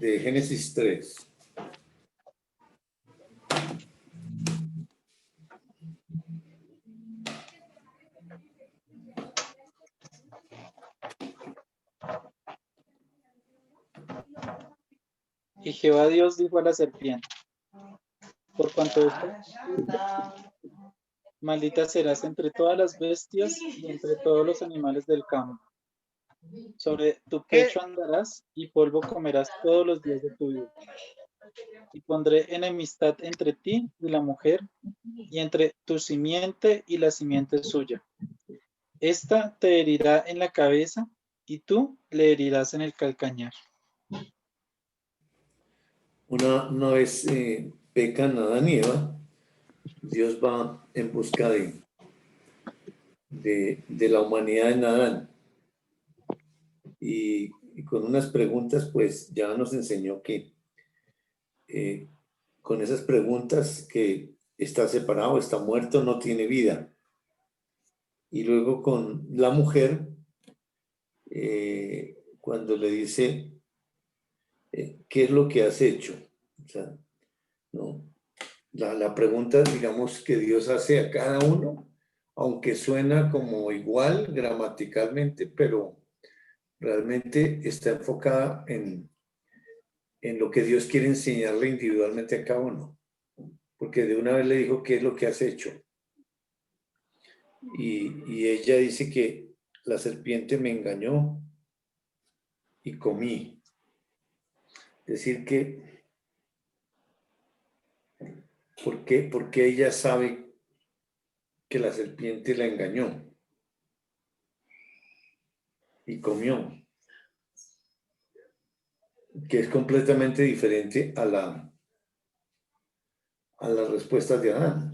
de Génesis 3. Y Jehová Dios dijo a la serpiente, por cuanto esto, maldita serás entre todas las bestias y entre todos los animales del campo. Sobre tu pecho andarás y polvo comerás todos los días de tu vida. Y pondré enemistad entre ti y la mujer, y entre tu simiente y la simiente suya. Esta te herirá en la cabeza, y tú le herirás en el calcañar. Una vez pecan Adán y Eva, Dios va en busca de la humanidad en Adán. Y con unas preguntas, pues ya nos enseñó que con esas preguntas que está separado, está muerto, no tiene vida. Y luego con la mujer, cuando le dice, ¿qué es lo que has hecho? O sea, no. La pregunta, digamos, que Dios hace a cada uno, aunque suena como igual gramaticalmente, pero realmente está enfocada en lo que Dios quiere enseñarle individualmente a cada uno. Porque de una vez le dijo, ¿qué es lo que has hecho? Y ella dice que la serpiente me engañó y comí. Decir que, ¿por qué ella sabe que la serpiente la engañó y comió? Que es completamente diferente a las respuestas de Adán.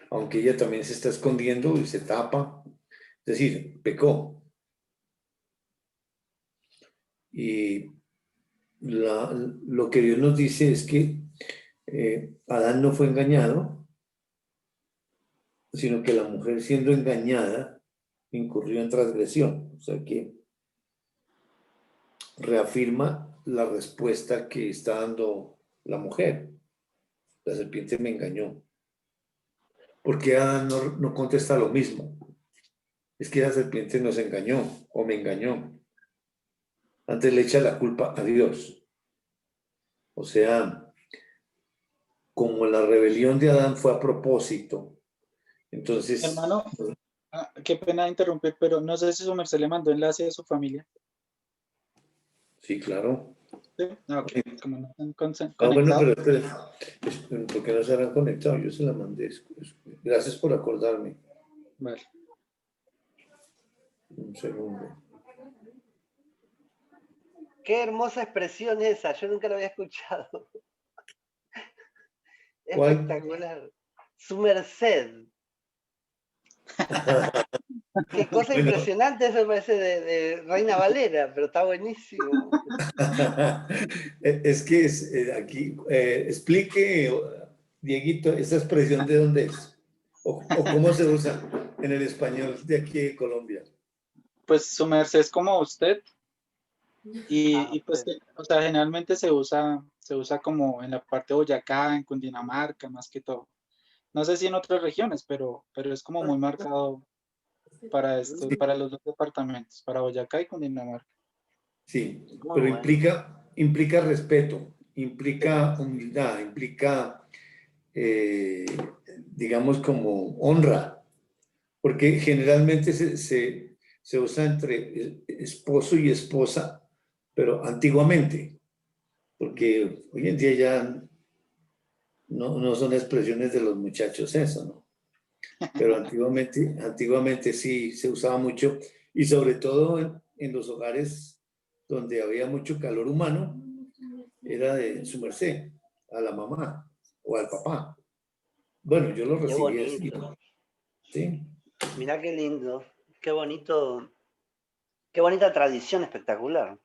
Aunque ella también se está escondiendo y se tapa, es decir, pecó. Y lo que Dios nos dice es que Adán no fue engañado, sino que la mujer, siendo engañada, incurrió en transgresión. O sea que reafirma la respuesta que está dando la mujer. La serpiente me engañó. ¿Por qué Adán no contesta lo mismo? Es que la serpiente nos engañó o me engañó. Antes le echa la culpa a Dios. O sea, como la rebelión de Adán fue a propósito, entonces... Hermano, qué pena interrumpir, pero no sé si su merced le mandó enlace de su familia. Sí, claro. ¿Sí? Okay. Como no están Bueno, conectados. pero ¿por qué no se han conectado? Yo se la mandé. Gracias por acordarme. Vale. Un segundo. Qué hermosa expresión esa, yo nunca la había escuchado. ¿Cuál? Espectacular. Su merced. Qué cosa Bueno. impresionante, eso parece de Reina Valera, pero está buenísimo. Es que aquí, explique, Dieguito, esa expresión de dónde es o cómo se usa en el español de aquí de Colombia. Pues su merced es como usted. Y pues, o sea, generalmente se usa como en la parte de Boyacá, en Cundinamarca, más que todo. No sé si en otras regiones, pero es como muy marcado para esto, para los dos departamentos, para Boyacá y Cundinamarca. Sí, Muy pero bueno. implica respeto, implica humildad, implica, digamos, como honra, porque generalmente se usa entre esposo y esposa, pero antiguamente, porque hoy en día ya no son expresiones de los muchachos eso, ¿no? Pero antiguamente sí se usaba mucho, y sobre todo en los hogares donde había mucho calor humano, era de su merced, a la mamá o al papá. Bueno, yo lo Qué recibí así, bonito. ¿sí? Mirá qué lindo. Qué bonito. Qué bonita tradición espectacular.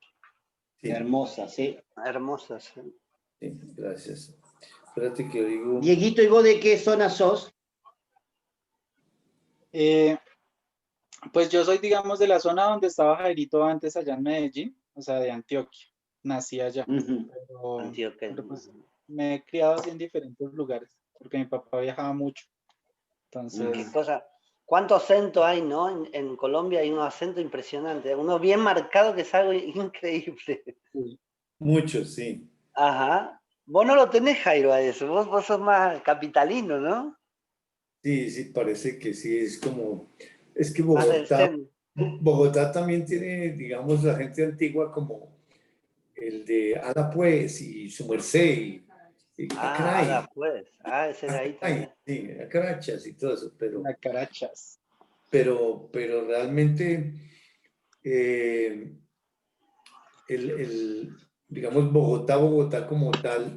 Sí, Hermosa, sí. Hermosa, sí. sí, gracias. Espérate que digo... Dieguito, ¿y vos de qué zona sos? Pues yo soy, digamos, de la zona donde estaba Jairito antes, allá en Medellín. o sea, de Antioquia. Nací allá, Ujú. pero, Antioquia. pero pues me he criado así en diferentes lugares, porque mi papá viajaba mucho. Entonces, Qué cosa. ¿Cuánto acento hay, no? En Colombia hay un acento impresionante. Uno bien marcado que es algo increíble. sí, Muchos, sí. Ajá. Vos no lo tenés, Jairo, a eso. Vos sos más capitalino, ¿no? Sí, sí, parece que sí, es como, es que Más del centro. Bogotá también tiene, digamos, la gente antigua como el de Ada pues y su merced y Ah, Acaray, ahora pues. Ah, ese de ahí Acaray, también. sí, Acarachas y todo eso, la carachas. pero realmente eh, digamos, Bogotá como tal,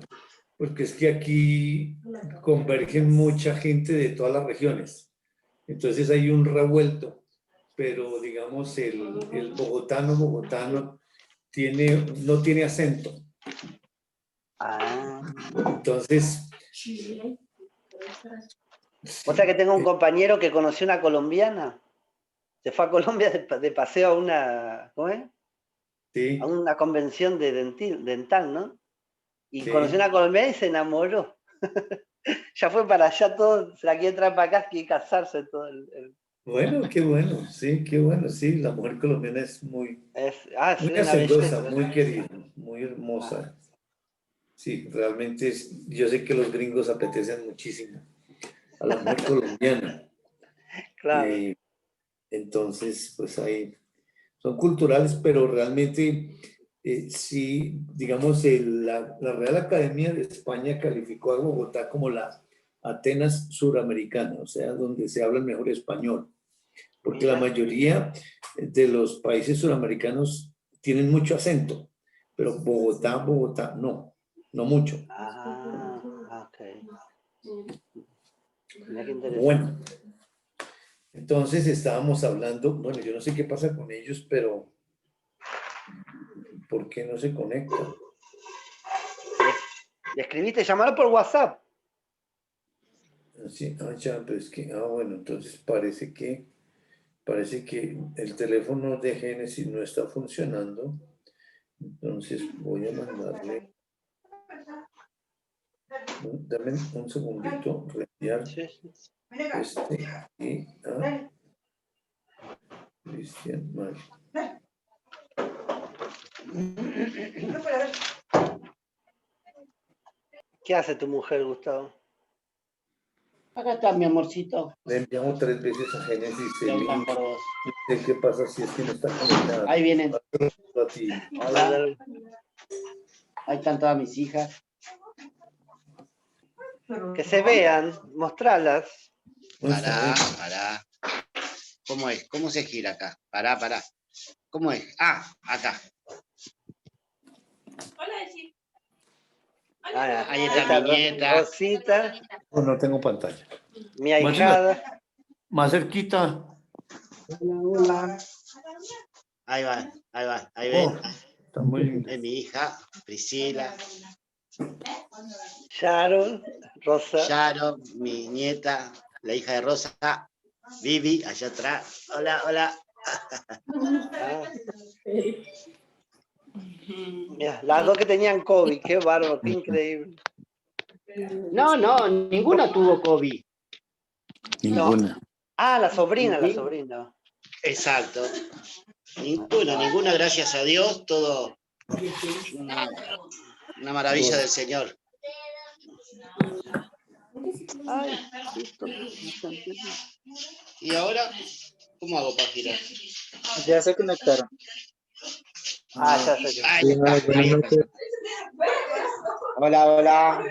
porque es que aquí convergen mucha gente de todas las regiones. Entonces hay un revuelto, pero digamos, el bogotano no tiene acento. Ah. Entonces, O sea que tengo un compañero que conoció una colombiana. Se fue a Colombia de paseo a una, ¿cómo es? A sí, una convención de dental, ¿no? Y conoció sí. una colombiana y se enamoró. Ya fue para allá todo, se la quiere traer para acá, quiere casarse todo Bueno, sí, qué bueno, sí. La mujer colombiana es muy, es muy una hacendosa, belleza. muy querida, muy Ah, hermosa. Sí, realmente yo sé que los gringos apetecen muchísimo a la mujer colombiana. claro. Eh, entonces, pues ahí son culturales, pero realmente sí, digamos, la Real Academia de España calificó a Bogotá como la Atenas suramericana, o sea, donde se habla el mejor español, porque la Mira. mayoría de los países suramericanos tienen mucho acento, pero Bogotá, no mucho. Ah, ok. Mira qué interesante. Bueno, entonces estábamos hablando, bueno, yo no sé qué pasa con ellos, pero ¿por qué no se conectan? Le escribiste, llamalo por WhatsApp. Sí, ya, pero es que, bueno, entonces parece que el teléfono de Génesis no está funcionando. Entonces voy a mandarle, dame un segundito, reenviar Sí, sí. este y a Cristian Mario. ¿Qué hace tu mujer, Gustavo? Acá está mi amorcito. Le enviamos 3 veces a Génesis el Preguntan link. por vos. No sé qué pasa si es que no está conectado. Ahí vienen. A ti. Hola. Ahí están todas mis hijas. Que se vean, mostralas. Pará. ¿Cómo es? ¿Cómo se gira acá? Pará. ¿Cómo es? Ah, acá. Ah, Ahí está mi nieta. Rosita, No tengo pantalla. mi Máxima, ahijada. más cerquita. Hola. Ahí va. Ahí ven. Está muy Es mi hija, Priscila. Sharon, Rosa. Sharon, mi nieta, la hija de Rosa. Vivi, allá atrás. Hola. Ah, mira, las dos que tenían COVID, qué bárbaro, qué increíble. No, ninguno tuvo COVID. ninguna. Ah, la sobrina. Exacto. Ninguna, gracias a Dios, todo una maravilla del Señor. Ay, listo. Bastante. ¿Y ahora cómo hago para girar? Ya se conectaron. Ah, ya sé que. Ahí está, Buenas ahí está. noches. Hola. Hola.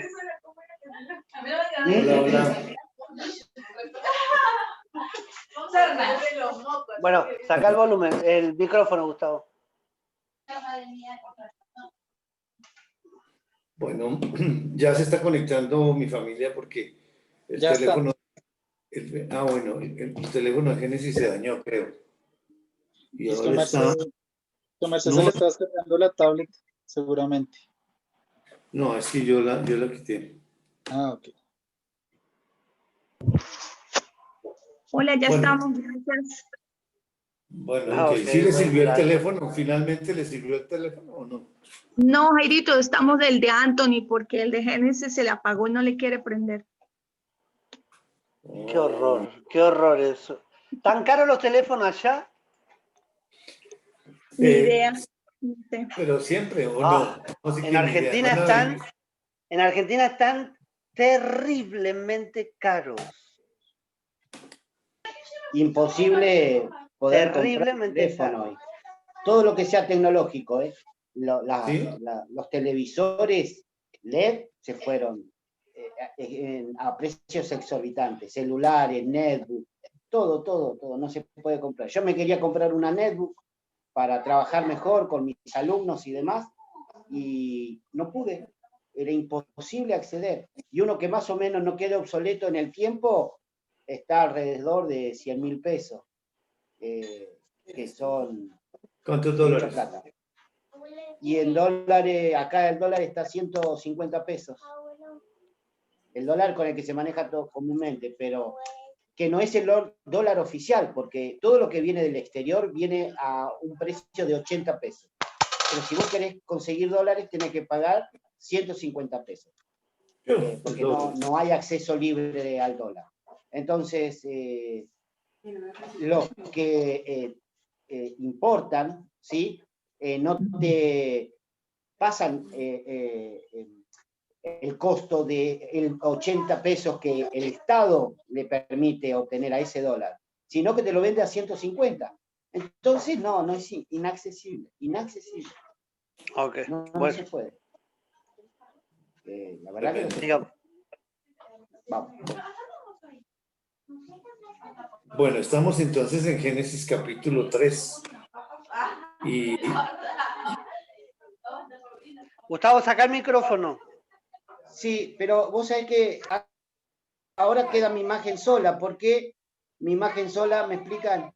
Bueno, saca el volumen, el micrófono, Gustavo. Bueno, ya se está conectando mi familia porque el Ya está. teléfono, bueno, el teléfono de Génesis se dañó, creo. Y Y ahora está, su merced se no, le está descargando la tablet, seguramente. no, es que yo la quité. Ah, ok. Hola, ya Bueno, estamos, gracias. Bueno, Ah, ok. ok, ¿Sí le bueno, sirvió el gracias. teléfono? ¿Finalmente le sirvió el teléfono o no? No, Jairito, estamos del de Anthony porque el de Génesis se le apagó y no le quiere prender. Qué horror eso. ¿Tan caros los teléfonos allá? Ni Eh, idea. No sé. Pero siempre, ¿o Ah, no? No sé en qué ni idea. Argentina Van a están, venir. en Argentina están terriblemente caros. Imposible poder comprar un Terriblemente teléfono caros. hoy. Todo lo que sea tecnológico, ¿Sí? los televisores LED se fueron a precios exorbitantes, celulares, netbook, todo, no se puede comprar. Yo me quería comprar una netbook para trabajar mejor con mis alumnos y demás, y no pude, era imposible acceder. Y uno que más o menos no quede obsoleto en el tiempo, está alrededor de 100.000 pesos, que son ¿Cuántos mucha dólares? plata. Y en dólares, acá el dólar está a 150 pesos. El dólar con el que se maneja todo comúnmente, pero que no es el dólar oficial, porque todo lo que viene del exterior viene a un precio de 80 pesos. Pero si vos querés conseguir dólares, tenés que pagar 150 pesos. Porque no hay acceso libre al dólar. Entonces, los que importan, ¿sí? No te pasan el costo de 80 pesos que el Estado le permite obtener a ese dólar, sino que te lo vende a 150. Entonces, no es inaccesible. Ok, No bueno, se puede. La verdad que no se puede. digamos. Vamos. Bueno, estamos entonces en Génesis capítulo 3. Y Gustavo, saca el micrófono. Sí, pero vos sabés que ahora queda mi imagen sola. ¿Por qué mi imagen sola? ¿Me explican?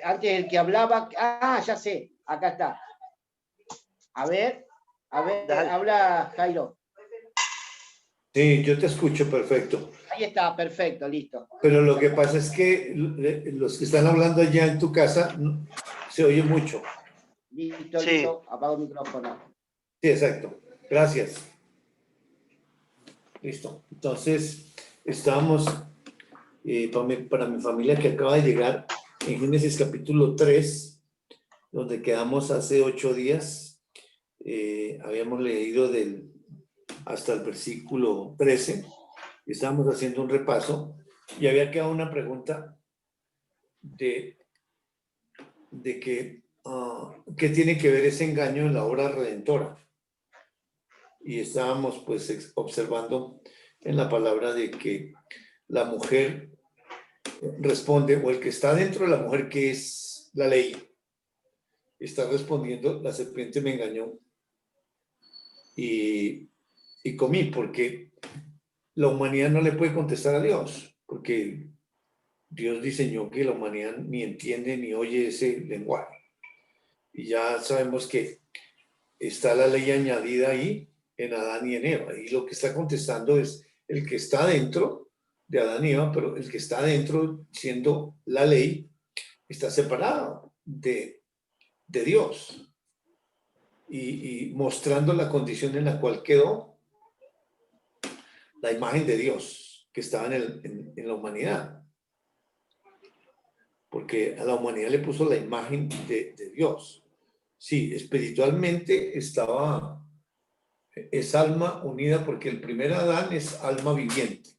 Antes el que hablaba... ya sé, acá está. A ver, Dale. habla Jairo. sí, yo te escucho perfecto. Ahí está, perfecto, listo. Pero lo que pasa es que los que están hablando allá en tu casa se oye mucho. Listo, Sí. listo, apago el micrófono. Sí, exacto. Gracias. Listo. Entonces, estábamos, para mi familia que acaba de llegar, en Génesis capítulo 3, donde quedamos hace 8 días. Habíamos leído hasta el versículo 13. Estábamos haciendo un repaso y había quedado una pregunta de que qué tiene que ver ese engaño en la obra redentora. Y estábamos pues observando en la palabra de que la mujer responde, o el que está dentro de la mujer, que es la ley, está respondiendo: la serpiente me engañó y comí, porque la humanidad no le puede contestar a Dios, porque Dios diseñó que la humanidad ni entiende ni oye ese lenguaje. Y ya sabemos que está la ley añadida ahí en Adán y en Eva. Y lo que está contestando es el que está dentro de Adán y Eva, pero el que está dentro, siendo la ley, está separado de Dios. Y mostrando la condición en la cual quedó la imagen de Dios que estaba en la humanidad. Porque a la humanidad le puso la imagen de Dios. Sí, espiritualmente es alma unida, porque el primer Adán es alma viviente.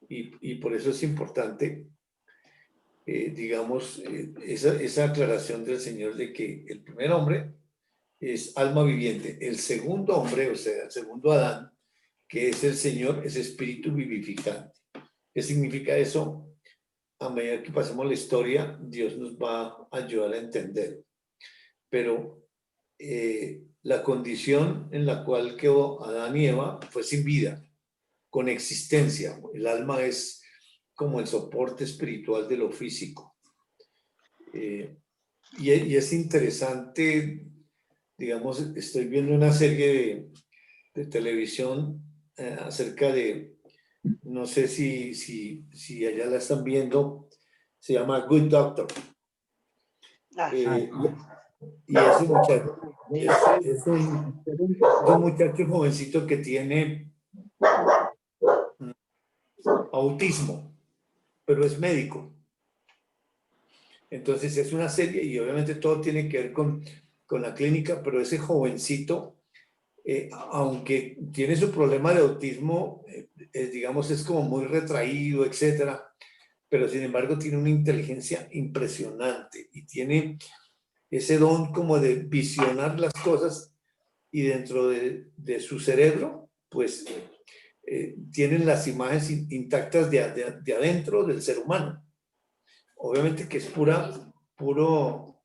Y por eso es importante, digamos, esa aclaración del Señor de que el primer hombre es alma viviente. El segundo hombre, o sea, el segundo Adán, que es el Señor, es espíritu vivificante. ¿Qué significa eso? A medida que pasemos la historia, Dios nos va a ayudar a entender. Pero la condición en la cual quedó Adán y Eva fue sin vida, con existencia. El alma es como el soporte espiritual de lo físico. Y es interesante, digamos, estoy viendo una serie de televisión acerca de, no sé si allá la están viendo, se llama Good Doctor. Ah, Y ese muchacho es un muchacho jovencito que tiene autismo, pero es médico. Entonces es una serie y obviamente todo tiene que ver con la clínica, pero ese jovencito, aunque tiene su problema de autismo, digamos, es como muy retraído, etcétera, pero sin embargo tiene una inteligencia impresionante y tiene ese don como de visionar las cosas y dentro de su cerebro, pues tienen las imágenes intactas de adentro del ser humano. Obviamente que es puro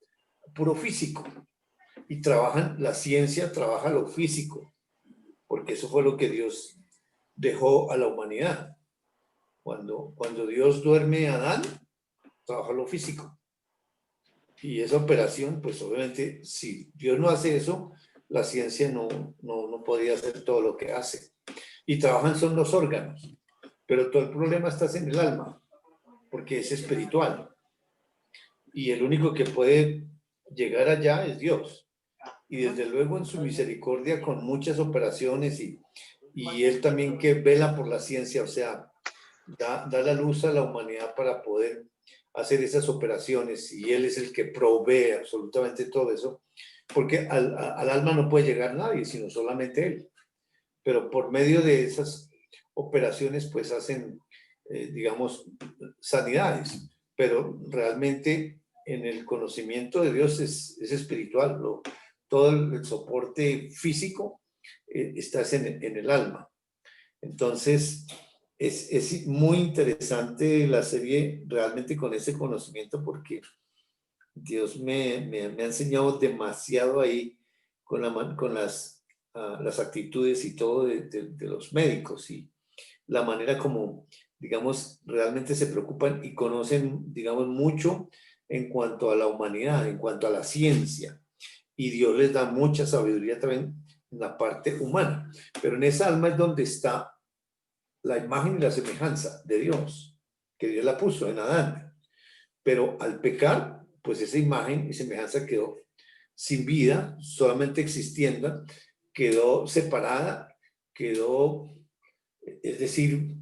físico. Y la ciencia trabaja lo físico, porque eso fue lo que Dios dejó a la humanidad. Cuando Dios duerme a Adán, trabaja lo físico. Y esa operación, pues obviamente, si Dios no hace eso, la ciencia no podría hacer todo lo que hace. Y trabajan son los órganos, pero todo el problema está en el alma, porque es espiritual. Y el único que puede llegar allá es Dios. Y desde luego en su misericordia con muchas operaciones y él también que vela por la ciencia, o sea, da la luz a la humanidad para poder hacer esas operaciones y él es el que provee absolutamente todo eso, porque al alma no puede llegar nadie, sino solamente él. Pero por medio de esas operaciones pues hacen, digamos, sanidades, pero realmente en el conocimiento de Dios es espiritual, todo el soporte físico está en el alma. Entonces, es muy interesante la serie realmente con ese conocimiento porque Dios me ha enseñado demasiado ahí con las actitudes y todo de los médicos y la manera como, digamos, realmente se preocupan y conocen, digamos, mucho en cuanto a la humanidad, en cuanto a la ciencia. Y Dios les da mucha sabiduría también en la parte humana. Pero en esa alma es donde está la imagen y la semejanza de Dios, que Dios la puso en Adán. Pero al pecar, pues esa imagen y semejanza quedó sin vida, solamente existiendo, quedó separada, quedó, es decir,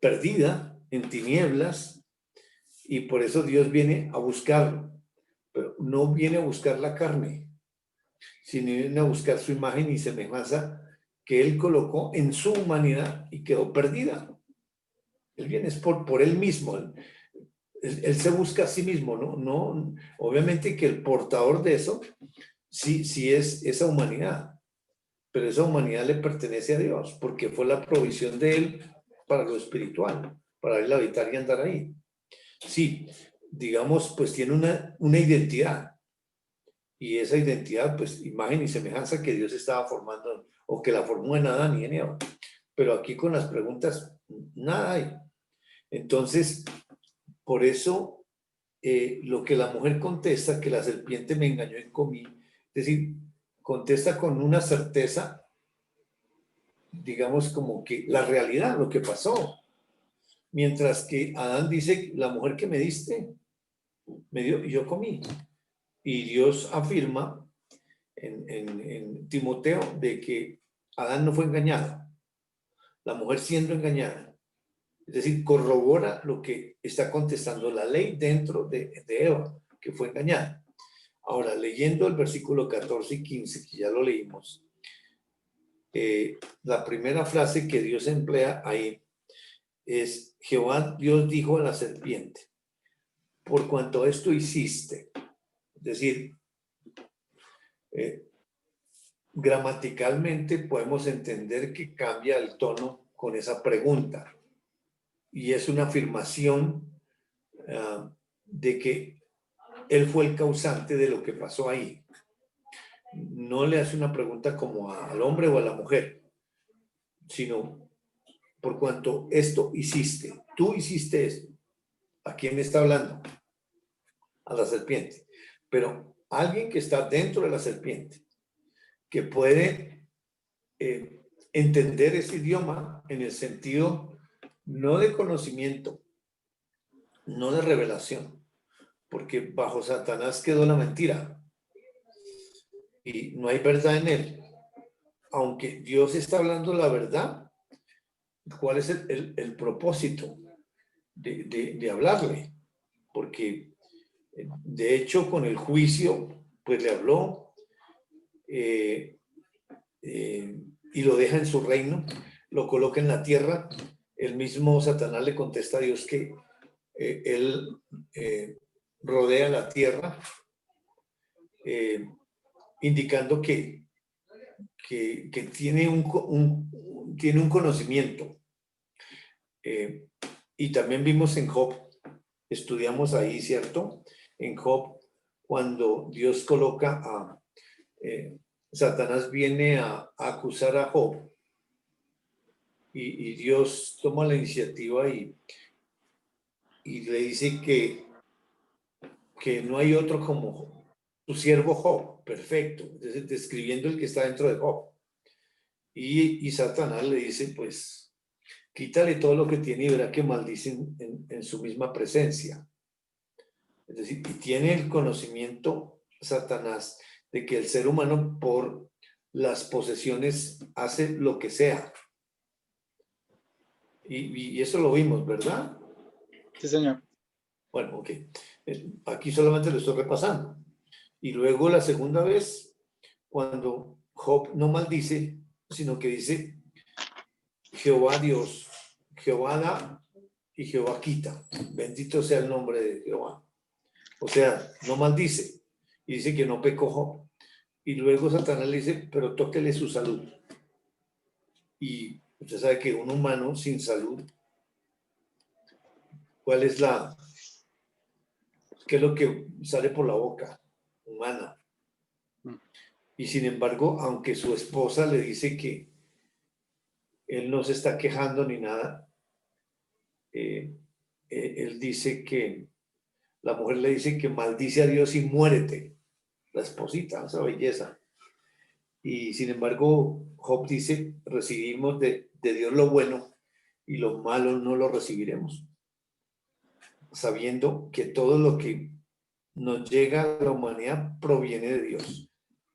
perdida en tinieblas, y por eso Dios viene a buscarlo. Pero no viene a buscar la carne, sino viene a buscar su imagen y semejanza que Él colocó en su humanidad y quedó perdida. Él viene es por Él mismo. Él se busca a sí mismo, ¿no? Obviamente que el portador de eso sí es esa humanidad, pero esa humanidad le pertenece a Dios, porque fue la provisión de Él para lo espiritual, para Él habitar y andar ahí. Sí, digamos, pues tiene una identidad, y esa identidad, pues imagen y semejanza que Dios estaba formando, o que la formó en Adán y en Eva. Pero aquí con las preguntas, nada hay. Entonces, por eso, lo que la mujer contesta, que la serpiente me engañó y comí, es decir, contesta con una certeza, digamos, como que la realidad, lo que pasó. Mientras que Adán dice, la mujer que me diste, me dio y yo comí. Y Dios afirma en Timoteo de que Adán no fue engañado, la mujer siendo engañada. Es decir, corrobora lo que está contestando la ley dentro de Eva, que fue engañada. Ahora, leyendo el versículo 14 y 15, que ya lo leímos, la primera frase que Dios emplea ahí es: Jehová Dios dijo a la serpiente, por cuanto esto hiciste. Es decir, gramaticalmente podemos entender que cambia el tono con esa pregunta y es una afirmación de que él fue el causante de lo que pasó ahí. No le hace una pregunta como al hombre o a la mujer, sino por cuanto esto hiciste, tú hiciste esto. ¿A quién le está hablando? A la serpiente. Pero alguien que está dentro de la serpiente, que puede entender ese idioma en el sentido no de conocimiento, no de revelación, porque bajo Satanás quedó la mentira y no hay verdad en él. Aunque Dios está hablando la verdad, ¿cuál es el propósito de hablarle? Porque de hecho con el juicio, pues le habló y lo deja en su reino, lo coloca en la tierra. El mismo Satanás le contesta a Dios que él rodea la tierra, indicando que tiene tiene un conocimiento. Y también vimos en Job, estudiamos ahí, ¿cierto? En Job, cuando Dios coloca a Satanás viene a acusar a Job y Dios toma la iniciativa y le dice que no hay otro como tu siervo Job, perfecto, describiendo el que está dentro de Job. Y Satanás le dice, pues, quítale todo lo que tiene y verá que maldicen en su misma presencia. Es decir, y tiene el conocimiento Satanás de que el ser humano por las posesiones hace lo que sea. Y eso lo vimos, ¿verdad? Sí, señor. Bueno, ok. Aquí solamente lo estoy repasando. Y luego la segunda vez, cuando Job no maldice, sino que dice, Jehová Dios, Jehová da y Jehová quita. Bendito sea el nombre de Jehová. O sea, no maldice. Y dice que no pecó Job. Y luego Satanás le dice, pero tóquele su salud. Y usted sabe que un humano sin salud, ¿cuál es qué es lo que sale por la boca? Humana. Y sin embargo, aunque su esposa le dice que él no se está quejando ni nada, él dice que, la mujer le dice que maldice a Dios y muérete. La esposita, esa belleza. Y sin embargo, Job dice, recibimos de Dios lo bueno y lo malo no lo recibiremos. Sabiendo que todo lo que nos llega a la humanidad proviene de Dios.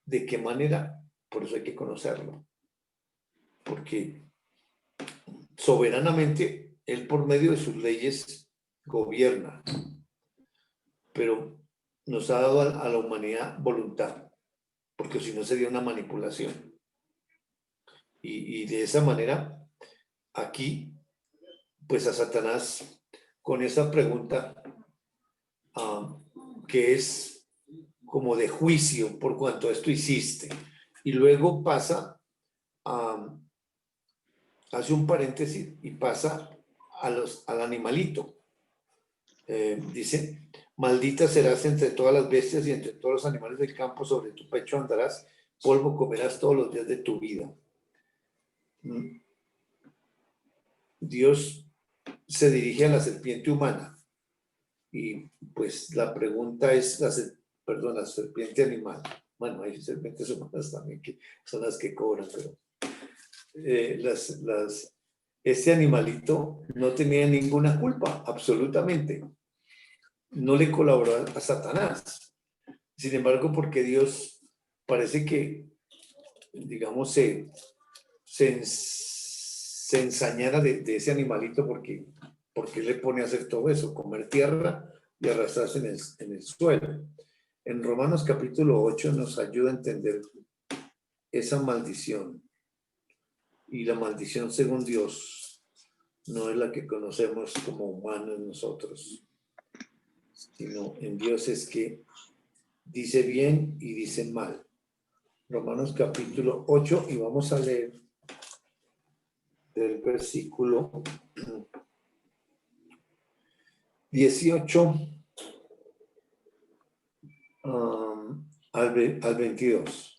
¿De qué manera? Por eso hay que conocerlo. Porque soberanamente, Él por medio de sus leyes gobierna. Pero nos ha dado a la humanidad voluntad. Porque si no sería una manipulación. Y de esa manera, aquí, pues a Satanás, con esa pregunta, que es como de juicio por cuanto esto hiciste, y luego pasa, hace un paréntesis y pasa al animalito. Dice, maldita serás entre todas las bestias y entre todos los animales del campo, sobre tu pecho andarás, polvo comerás todos los días de tu vida. Dios se dirige a la serpiente humana y pues la pregunta es, la serpiente animal. Bueno, hay serpientes humanas también que son las que cobran, pero este animalito no tenía ninguna culpa, absolutamente. No le colaboró a Satanás. Sin embargo, porque Dios parece que, digamos, se ensañara de ese animalito porque le pone a hacer todo eso, comer tierra y arrastrarse en el suelo. En Romanos capítulo 8 nos ayuda a entender esa maldición. Y la maldición según Dios no es la que conocemos como humanos nosotros, sino en Dios es que dice bien y dice mal. Romanos capítulo 8 y vamos a leer del versículo 18 al 22.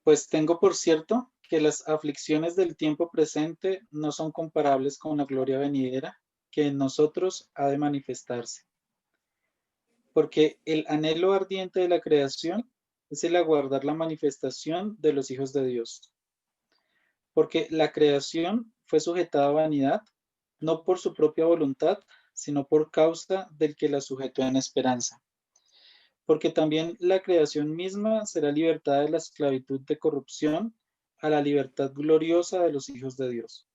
Pues tengo por cierto que las aflicciones del tiempo presente no son comparables con la gloria venidera que en nosotros ha de manifestarse. Porque el anhelo ardiente de la creación es el aguardar la manifestación de los hijos de Dios. Porque la creación fue sujetada a vanidad, no por su propia voluntad, sino por causa del que la sujetó en esperanza. Porque también la creación misma será libertada de la esclavitud de corrupción a la libertad gloriosa de los hijos de Dios.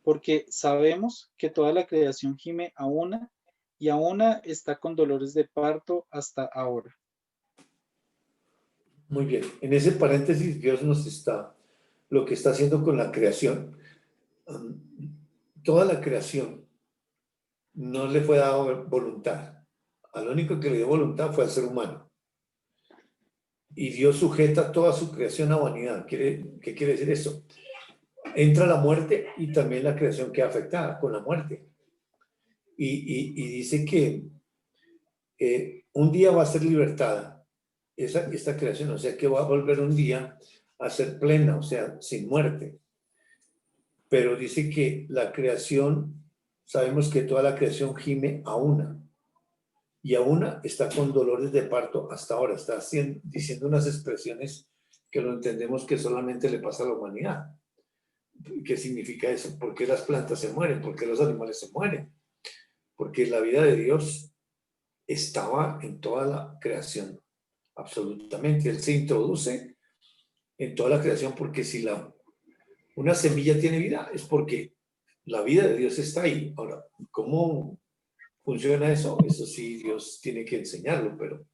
Porque sabemos que toda la creación gime a una y a una está con dolores de parto hasta ahora. Muy bien. En ese paréntesis, Dios nos está, lo que está haciendo con la creación. Toda la creación no le fue dado voluntad. Al único que le dio voluntad fue al ser humano. Y Dios sujeta toda su creación a vanidad. ¿Qué quiere decir eso? Entra la muerte y también la creación queda afectada con la muerte. Y dice que un día va a ser libertada esta creación, o sea que va a volver un día a ser plena, o sea, sin muerte. Pero dice que la creación, sabemos que toda la creación gime a una, y a una está con dolores de parto hasta ahora, está diciendo unas expresiones que lo entendemos que solamente le pasa a la humanidad. ¿Qué significa eso? ¿Por qué las plantas se mueren? ¿Por qué los animales se mueren? Porque la vida de Dios estaba en toda la creación, absolutamente. Él se introduce en toda la creación porque si una semilla tiene vida es porque la vida de Dios está ahí. Ahora, ¿cómo funciona eso? Eso sí, Dios tiene que enseñarlo, pero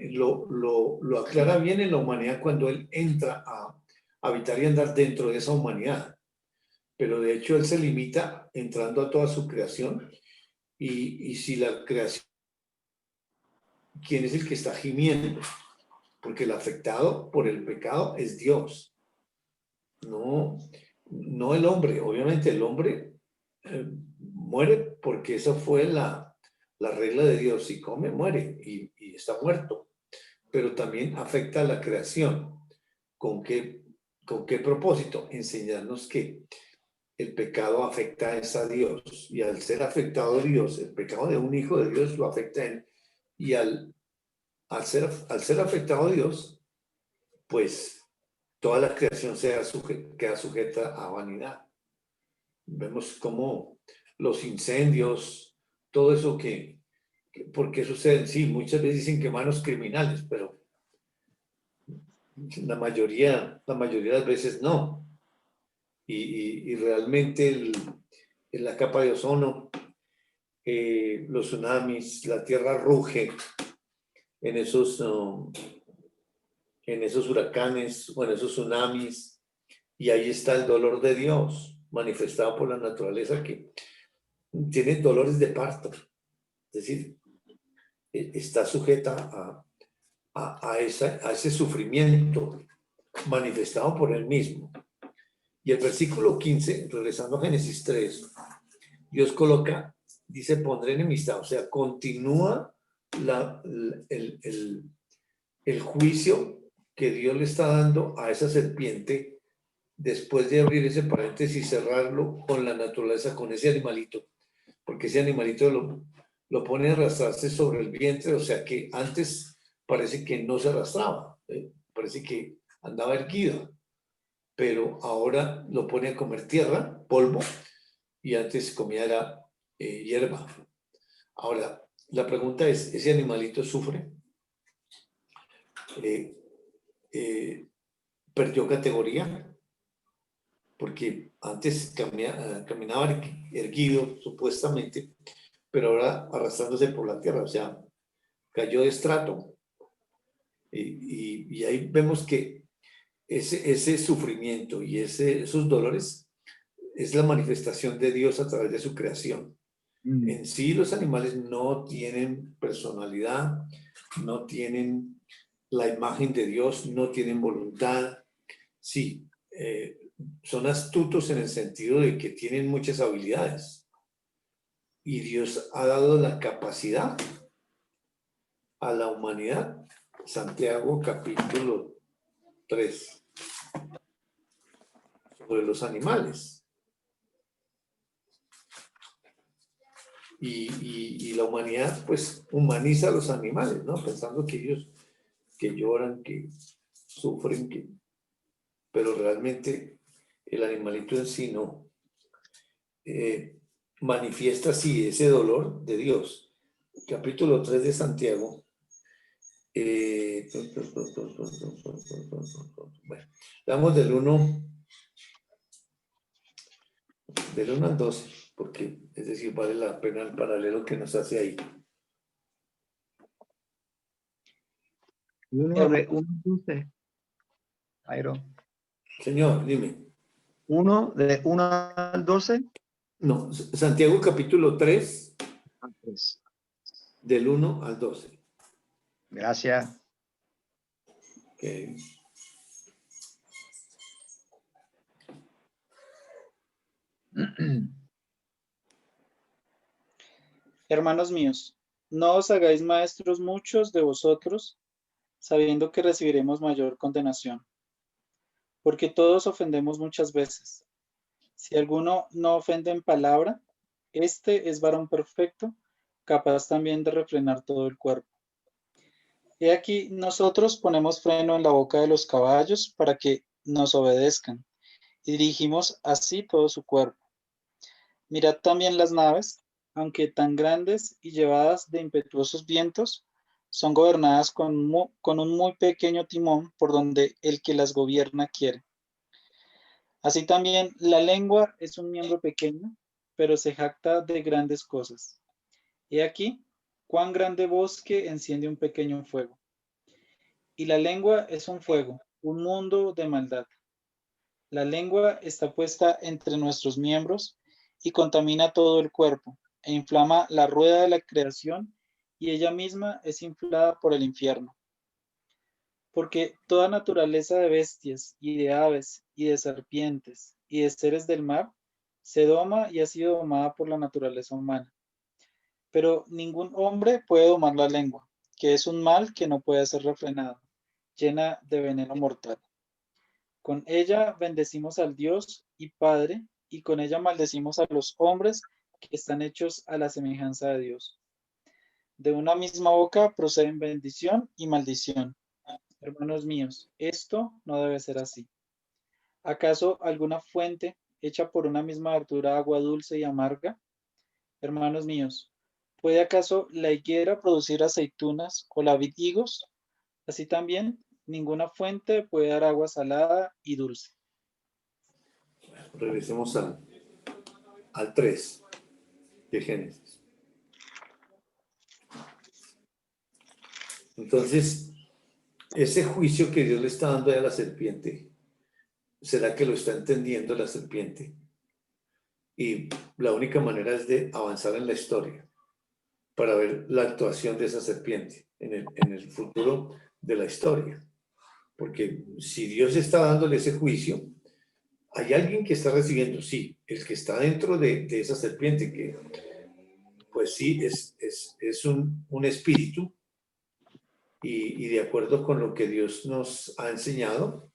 lo aclara bien en la humanidad cuando Él entra a habitar y andar dentro de esa humanidad. Pero de hecho Él se limita entrando a toda su creación y si la creación, ¿quién es el que está gimiendo? Porque el afectado por el pecado es Dios, no el hombre. Obviamente el hombre muere porque esa fue la regla de Dios. Si come, muere y está muerto. Pero también afecta a la creación. ¿Con qué propósito? Enseñarnos que el pecado afecta a Dios. Y al ser afectado a Dios, el pecado de un hijo de Dios lo afecta a él. Y al ser afectado a Dios, pues toda la creación queda sujeta a vanidad. Vemos cómo los incendios, todo eso ¿por qué suceden? Sí, muchas veces dicen que manos criminales, pero la mayoría de las veces no. Y realmente en la capa de ozono, los tsunamis, la tierra ruge en esos huracanes o en esos tsunamis, y ahí está el dolor de Dios manifestado por la naturaleza que tiene dolores de parto, es decir, está sujeta a ese sufrimiento manifestado por él mismo. Y el versículo 15, regresando a Génesis 3, Dios dice, pondré enemistad, o sea, continúa el juicio que Dios le está dando a esa serpiente después de abrir ese paréntesis y cerrarlo con la naturaleza, con ese animalito, porque ese animalito lo pone a arrastrarse sobre el vientre, o sea que antes parece que no se arrastraba, parece que andaba erguido, pero ahora lo pone a comer tierra, polvo, y antes comía hierba. Ahora, la pregunta es, ¿ese animalito sufre? ¿Perdió categoría? Porque antes caminaba erguido, supuestamente, pero ahora arrastrándose por la tierra, o sea, cayó de estrato. Y ahí vemos que ese sufrimiento y esos dolores es la manifestación de Dios a través de su creación. En sí, los animales no tienen personalidad, no tienen la imagen de Dios, no tienen voluntad. Sí, son astutos en el sentido de que tienen muchas habilidades. Y Dios ha dado la capacidad a la humanidad. Santiago capítulo 3, sobre los animales. Y la humanidad pues humaniza a los animales, ¿no? Pensando que ellos que lloran, que sufren, pero realmente el animalito en sí no. Manifiesta así ese dolor de Dios. Capítulo 3 de Santiago. Bueno, damos del 1 al 12, porque es decir, vale la pena el paralelo que nos hace ahí. 1 de 1 al 12. Jairo. Señor, dime. 1 de 1 al 12. No, Santiago capítulo 3, Pues, del 1 al 12. gracias. Okay. Hermanos míos, no os hagáis maestros muchos de vosotros, sabiendo que recibiremos mayor condenación. Porque todos ofendemos muchas veces. Si alguno no ofende en palabra, este es varón perfecto, capaz también de refrenar todo el cuerpo. He aquí, nosotros ponemos freno en la boca de los caballos para que nos obedezcan, y dirigimos así todo su cuerpo. Mirad también las naves, aunque tan grandes y llevadas de impetuosos vientos, son gobernadas con un muy pequeño timón por donde el que las gobierna quiere. Así también la lengua es un miembro pequeño, pero se jacta de grandes cosas. He aquí, cuán grande bosque enciende un pequeño fuego. Y la lengua es un fuego, un mundo de maldad. La lengua está puesta entre nuestros miembros y contamina todo el cuerpo, e inflama la rueda de la creación, y ella misma es inflada por el infierno. Porque toda naturaleza de bestias y de aves y de serpientes y de seres del mar se doma y ha sido domada por la naturaleza humana. Pero ningún hombre puede domar la lengua, que es un mal que no puede ser refrenado, llena de veneno mortal. Con ella bendecimos al Dios y Padre, y con ella maldecimos a los hombres que están hechos a la semejanza de Dios. De una misma boca proceden bendición y maldición. Hermanos míos, esto no debe ser así. ¿Acaso alguna fuente hecha por una misma abertura agua dulce y amarga? Hermanos míos, ¿puede acaso la higuera producir aceitunas o la vid higos? Así también, ninguna fuente puede dar agua salada y dulce. Regresemos al 3 de Génesis. Entonces, ese juicio que Dios le está dando a la serpiente, ¿será que lo está entendiendo la serpiente? Y la única manera es de avanzar en la historia para ver la actuación de esa serpiente en el futuro de la historia. Porque si Dios está dándole ese juicio, hay alguien que está recibiendo, sí, el que está dentro de esa serpiente, que pues sí, es un espíritu, y de acuerdo con lo que Dios nos ha enseñado,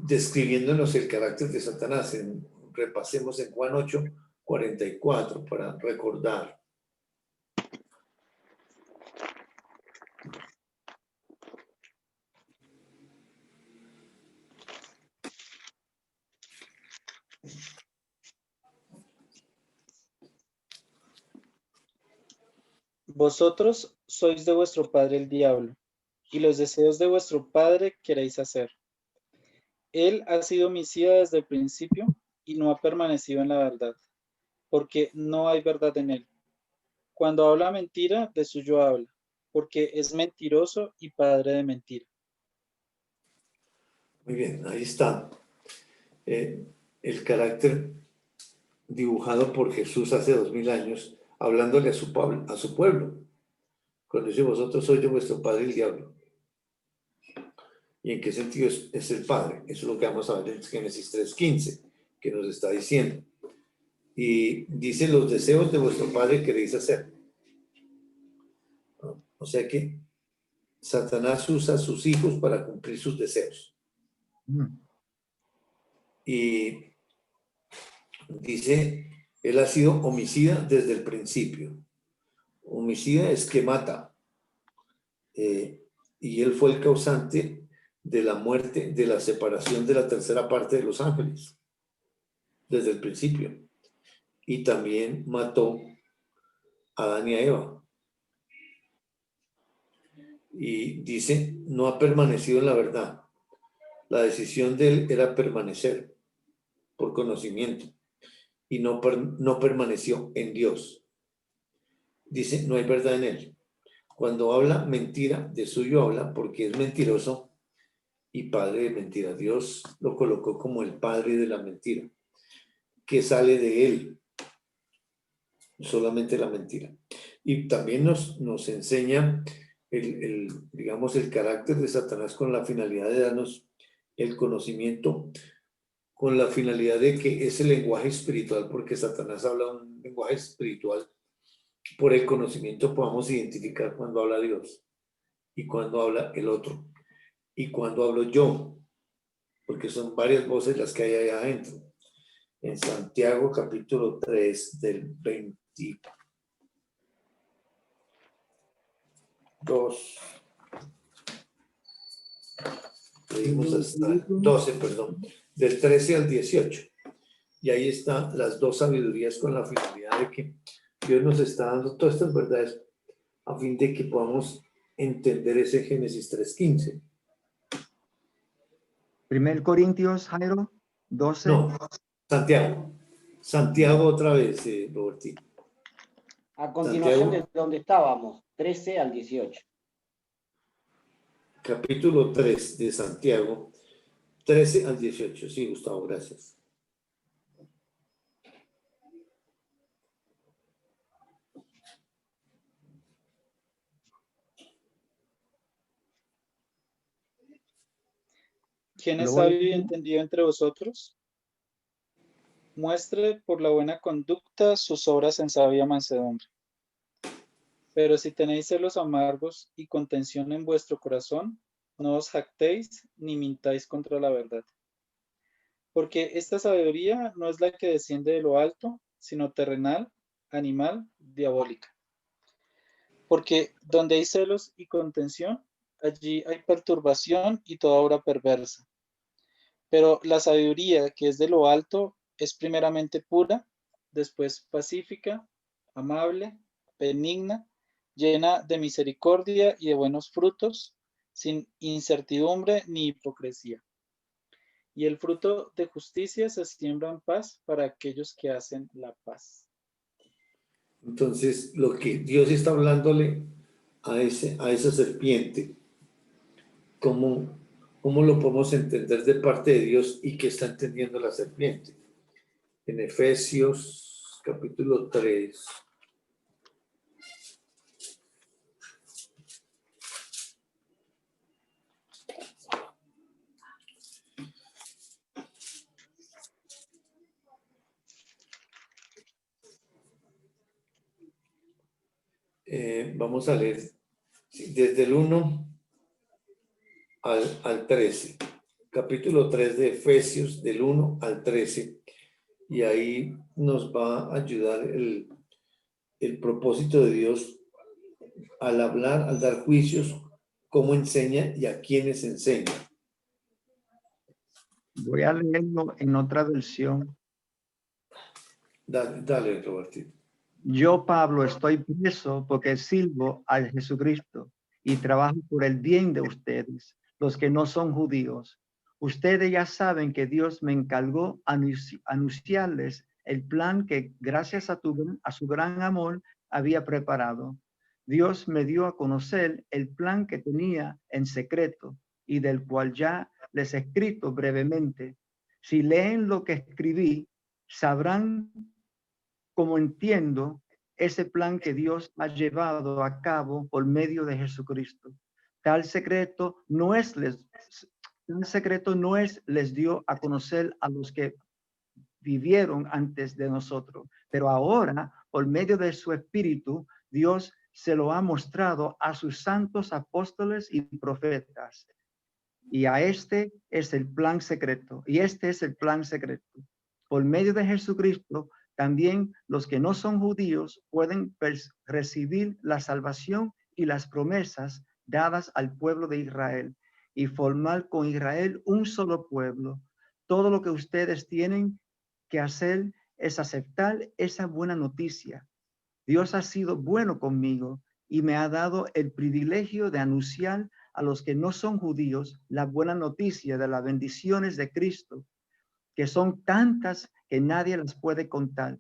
describiéndonos el carácter de Satanás. Repasemos en Juan 8:44 para recordar. Vosotros sois de vuestro padre el diablo, y los deseos de vuestro padre queréis hacer. Él ha sido homicida desde el principio y no ha permanecido en la verdad, porque no hay verdad en él. Cuando habla mentira, de suyo habla, porque es mentiroso y padre de mentira. Muy bien, ahí está. El carácter dibujado por Jesús hace 2000 años, hablándole a su pueblo. Cuando dice, vosotros sois de vuestro padre el diablo. ¿Y en qué sentido es el padre? Eso es lo que vamos a ver en Génesis 3:15, que nos está diciendo. Y dice, los deseos de vuestro padre queréis hacer. O sea que Satanás usa a sus hijos para cumplir sus deseos. Y dice, él ha sido homicida desde el principio. Homicida es que mata. Y él fue el causante de la muerte, de la separación de la tercera parte de los ángeles, desde el principio. Y también mató a Adán y a Eva. Y dice, no ha permanecido en la verdad. La decisión de él era permanecer por conocimiento y no permaneció en Dios. Dice, no hay verdad en él. Cuando habla mentira, de suyo habla porque es mentiroso y padre de mentira. Dios lo colocó como el padre de la mentira, que sale de él, solamente la mentira. Y también nos enseña digamos, el carácter de Satanás con la finalidad de darnos el conocimiento, con la finalidad de que ese lenguaje espiritual, porque Satanás habla un lenguaje espiritual, por el conocimiento podamos identificar cuando habla Dios y cuando habla el otro y cuando hablo yo, porque son varias voces las que hay allá adentro. En Santiago capítulo 3 del 22, leímos hasta 12, perdón, del 13 al 18. Y ahí están las dos sabidurías con la finalidad de que Dios nos está dando todas estas verdades a fin de que podamos entender ese Génesis 3:15. 1 Corintios, Jairo, 12. No, Santiago otra vez, Robertito. A continuación Santiago, de donde estábamos, 13 al 18. capítulo 3 de Santiago, 13 al 18. Sí, Gustavo, gracias. ¿Quién es Lo voy a sabio y leer. entendido entre vosotros? Muestre por la buena conducta sus obras en sabia mansedumbre. Pero si tenéis celos amargos y contención en vuestro corazón, no os jactéis ni mintáis contra la verdad. Porque esta sabiduría no es la que desciende de lo alto, sino terrenal, animal, diabólica. Porque donde hay celos y contención, allí hay perturbación y toda obra perversa. Pero la sabiduría que es de lo alto es primeramente pura, después pacífica, amable, benigna, llena de misericordia y de buenos frutos, sin incertidumbre ni hipocresía. Y el fruto de justicia se siembra en paz para aquellos que hacen la paz. Entonces, lo que Dios está hablándole a esa serpiente, ¿cómo lo podemos entender de parte de Dios y qué está entendiendo la serpiente? En Efesios capítulo 3. Vamos a leer desde el 1 al 13. Capítulo 3 de Efesios, del 1 al 13. Y ahí nos va a ayudar el propósito de Dios al hablar, al dar juicios, cómo enseña y a quiénes enseña. Voy a leerlo en otra versión. Dale, Robertito. Yo, Pablo, estoy preso porque sirvo a Jesucristo y trabajo por el bien de ustedes, los que no son judíos. Ustedes ya saben que Dios me encargó anunciarles el plan que, gracias a su gran amor, había preparado. Dios me dio a conocer el plan que tenía en secreto y del cual ya les he escrito brevemente. Si leen lo que escribí, sabrán cómo entiendo ese plan que Dios ha llevado a cabo por medio de Jesucristo. Tal secreto no es les dio a conocer a los que vivieron antes de nosotros, pero ahora, por medio de su Espíritu, Dios se lo ha mostrado a sus santos apóstoles y profetas. Y este es el plan secreto. Por medio de Jesucristo, También los que no son judíos pueden recibir la salvación y las promesas dadas al pueblo de Israel y formar con Israel un solo pueblo. Todo lo que ustedes tienen que hacer es aceptar esa buena noticia. Dios ha sido bueno conmigo y me ha dado el privilegio de anunciar a los que no son judíos la buena noticia de las bendiciones de Cristo, que son tantas que nadie las puede contar.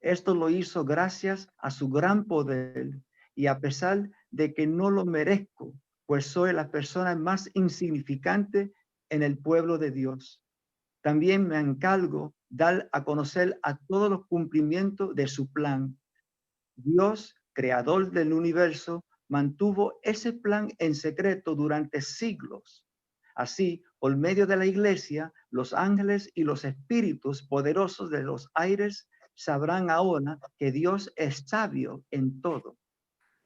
Esto lo hizo gracias a su gran poder y a pesar de que no lo merezco, pues soy la persona más insignificante en el pueblo de Dios. También me encargo dar a conocer a todos los cumplimientos de su plan. Dios, creador del universo, mantuvo ese plan en secreto durante siglos. Así, por medio de la iglesia, los ángeles y los espíritus poderosos de los aires sabrán ahora que Dios es sabio en todo.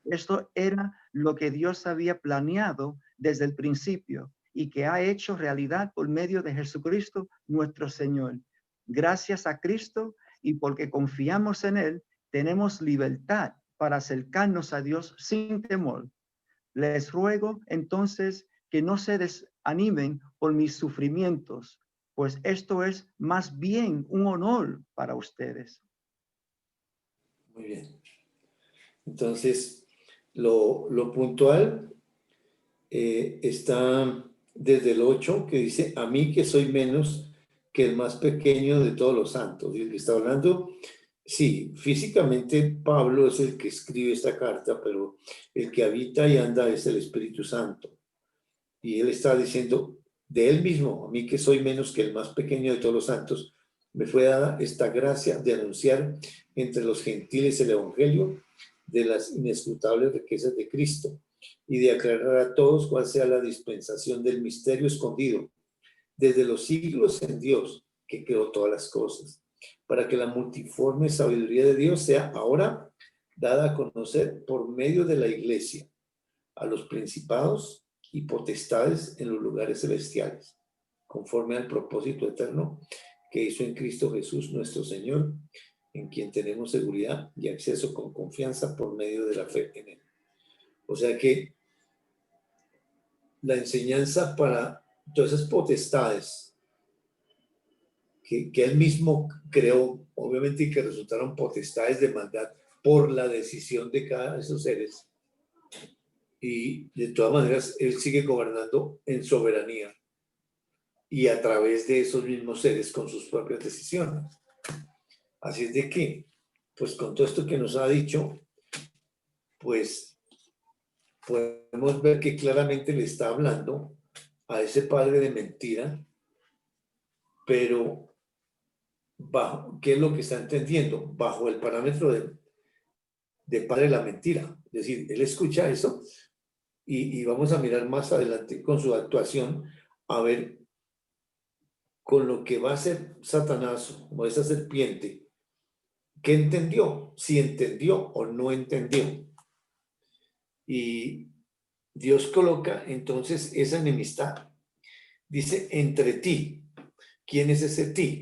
Esto era lo que Dios había planeado desde el principio y que ha hecho realidad por medio de Jesucristo nuestro Señor. Gracias a Cristo y porque confiamos en Él, tenemos libertad para acercarnos a Dios sin temor. Les ruego entonces que no se desanimen por mis sufrimientos, pues esto es más bien un honor para ustedes. Muy bien. Entonces, lo puntual está desde el 8, que dice, a mí que soy menos que el más pequeño de todos los santos. Y está hablando, sí, físicamente Pablo es el que escribe esta carta, pero el que habita y anda es el Espíritu Santo. Y él está diciendo de él mismo, a mí que soy menos que el más pequeño de todos los santos, me fue dada esta gracia de anunciar entre los gentiles el evangelio de las inescrutables riquezas de Cristo y de aclarar a todos cuál sea la dispensación del misterio escondido desde los siglos en Dios, que creó todas las cosas, para que la multiforme sabiduría de Dios sea ahora dada a conocer por medio de la iglesia a los principados y potestades en los lugares celestiales, conforme al propósito eterno que hizo en Cristo Jesús nuestro Señor, en quien tenemos seguridad y acceso con confianza por medio de la fe en Él. O sea que la enseñanza para todas esas potestades que Él mismo creó, obviamente que resultaron potestades de maldad por la decisión de cada de esos seres, y de todas maneras Él sigue gobernando en soberanía y a través de esos mismos seres con sus propias decisiones. Así es de que, pues con todo esto que nos ha dicho, pues podemos ver que claramente le está hablando a ese padre de mentira, pero bajo, ¿qué es lo que está entendiendo? Bajo el parámetro de padre de la mentira. Es decir, él escucha eso y vamos a mirar más adelante con su actuación a ver con lo que va a hacer Satanás como esa serpiente. ¿Qué entendió? Si entendió o no entendió. Y Dios coloca entonces esa enemistad. Dice, entre ti. ¿Quién es ese ti?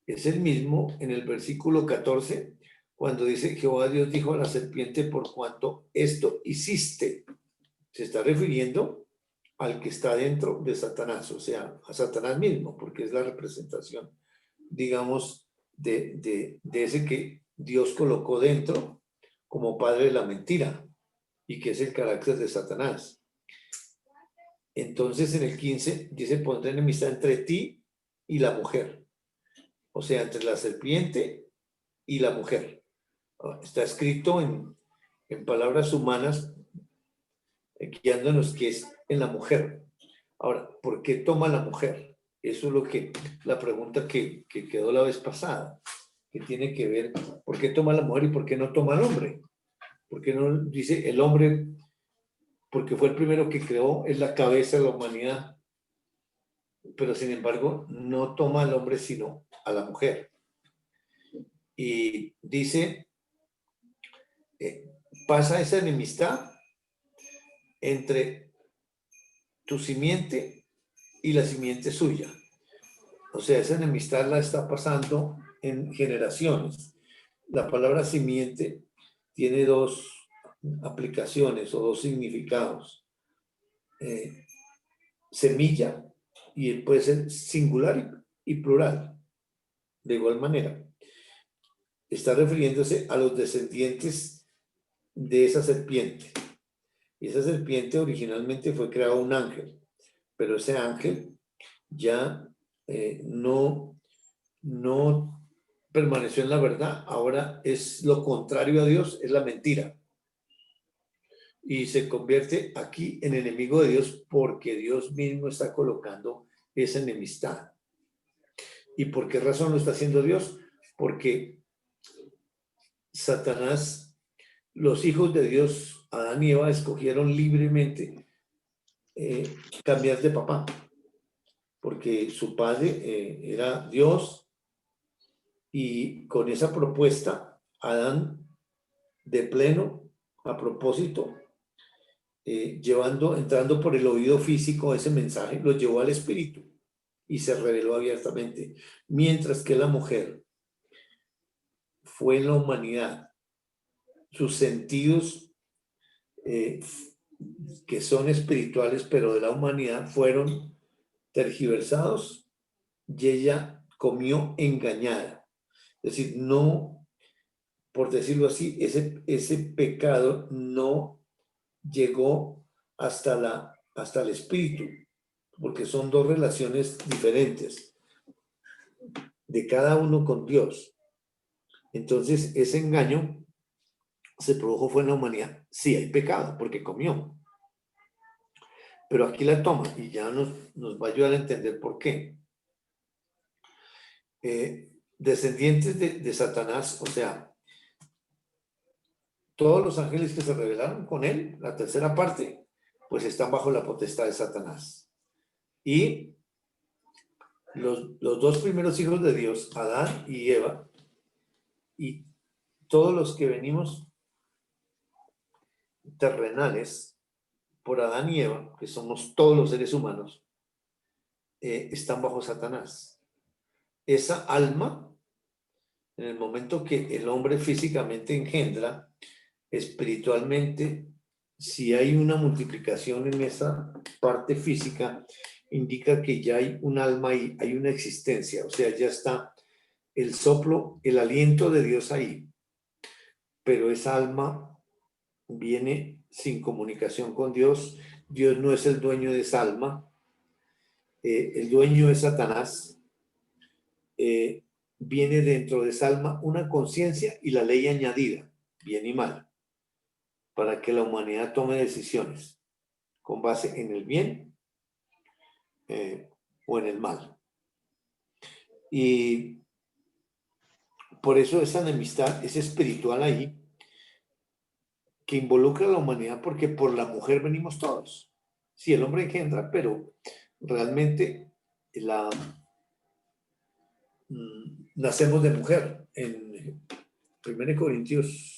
Es el mismo en el versículo 14, cuando dice, Jehová Dios dijo a la serpiente, por cuanto esto hiciste. Se está refiriendo al que está dentro de Satanás, o sea, a Satanás mismo, porque es la representación, digamos, de ese que Dios colocó dentro como padre de la mentira y que es el carácter de Satanás. Entonces en el 15 dice, pondré enemistad entre ti y la mujer, o sea, entre la serpiente y la mujer. Está escrito en palabras humanas, guiándonos que es en la mujer. Ahora, ¿por qué toma la mujer? Eso es lo que, la pregunta que quedó la vez pasada, que tiene que ver, ¿por qué toma la mujer y por qué no toma el hombre? ¿Por qué no dice el hombre? Porque fue el primero que creó, es la cabeza de la humanidad, pero sin embargo no toma al hombre sino a la mujer. Y dice, pasa esa enemistad entre tu simiente y la simiente suya. O sea, esa enemistad la está pasando en generaciones. La palabra simiente tiene dos aplicaciones o dos significados. Semilla, y puede ser singular y plural, de igual manera. Está refiriéndose a los descendientes de esa serpiente. Y esa serpiente originalmente fue creado un ángel, pero ese ángel ya no permaneció en la verdad. Ahora es lo contrario a Dios, es la mentira. Y se convierte aquí en enemigo de Dios porque Dios mismo está colocando esa enemistad. ¿Y por qué razón lo está haciendo Dios? Porque Satanás, los hijos de Dios, Adán y Eva, escogieron libremente cambiar de papá, porque su padre era Dios, y con esa propuesta, Adán, de pleno, a propósito, entrando por el oído físico ese mensaje, lo llevó al espíritu y se reveló abiertamente, mientras que la mujer fue en la humanidad, sus sentidos que son espirituales, pero de la humanidad, fueron tergiversados y ella comió engañada. Es decir, no, por decirlo así, ese pecado no llegó hasta el espíritu, porque son dos relaciones diferentes de cada uno con Dios. Entonces, ese engaño se produjo fue en la humanidad. Sí, hay pecado, porque comió. Pero aquí la toma y ya nos va a ayudar a entender por qué. Descendientes de Satanás, o sea, todos los ángeles que se rebelaron con él, la tercera parte, pues están bajo la potestad de Satanás. Y los dos primeros hijos de Dios, Adán y Eva, y todos los que venimos terrenales por Adán y Eva, que somos todos los seres humanos, están bajo Satanás. Esa alma, en el momento que el hombre físicamente engendra, espiritualmente, si hay una multiplicación en esa parte física, indica que ya hay un alma y hay una existencia, o sea, ya está el soplo, el aliento de Dios ahí, pero esa alma viene sin comunicación con Dios. Dios no es el dueño de esa alma, el dueño es Satanás. Viene dentro de esa alma una conciencia y la ley añadida, bien y mal, para que la humanidad tome decisiones con base en el bien o en el mal. Y por eso esa enemistad es espiritual ahí, que involucra a la humanidad, porque por la mujer venimos todos. Sí, el hombre engendra, pero realmente nacemos de mujer. En 1 Corintios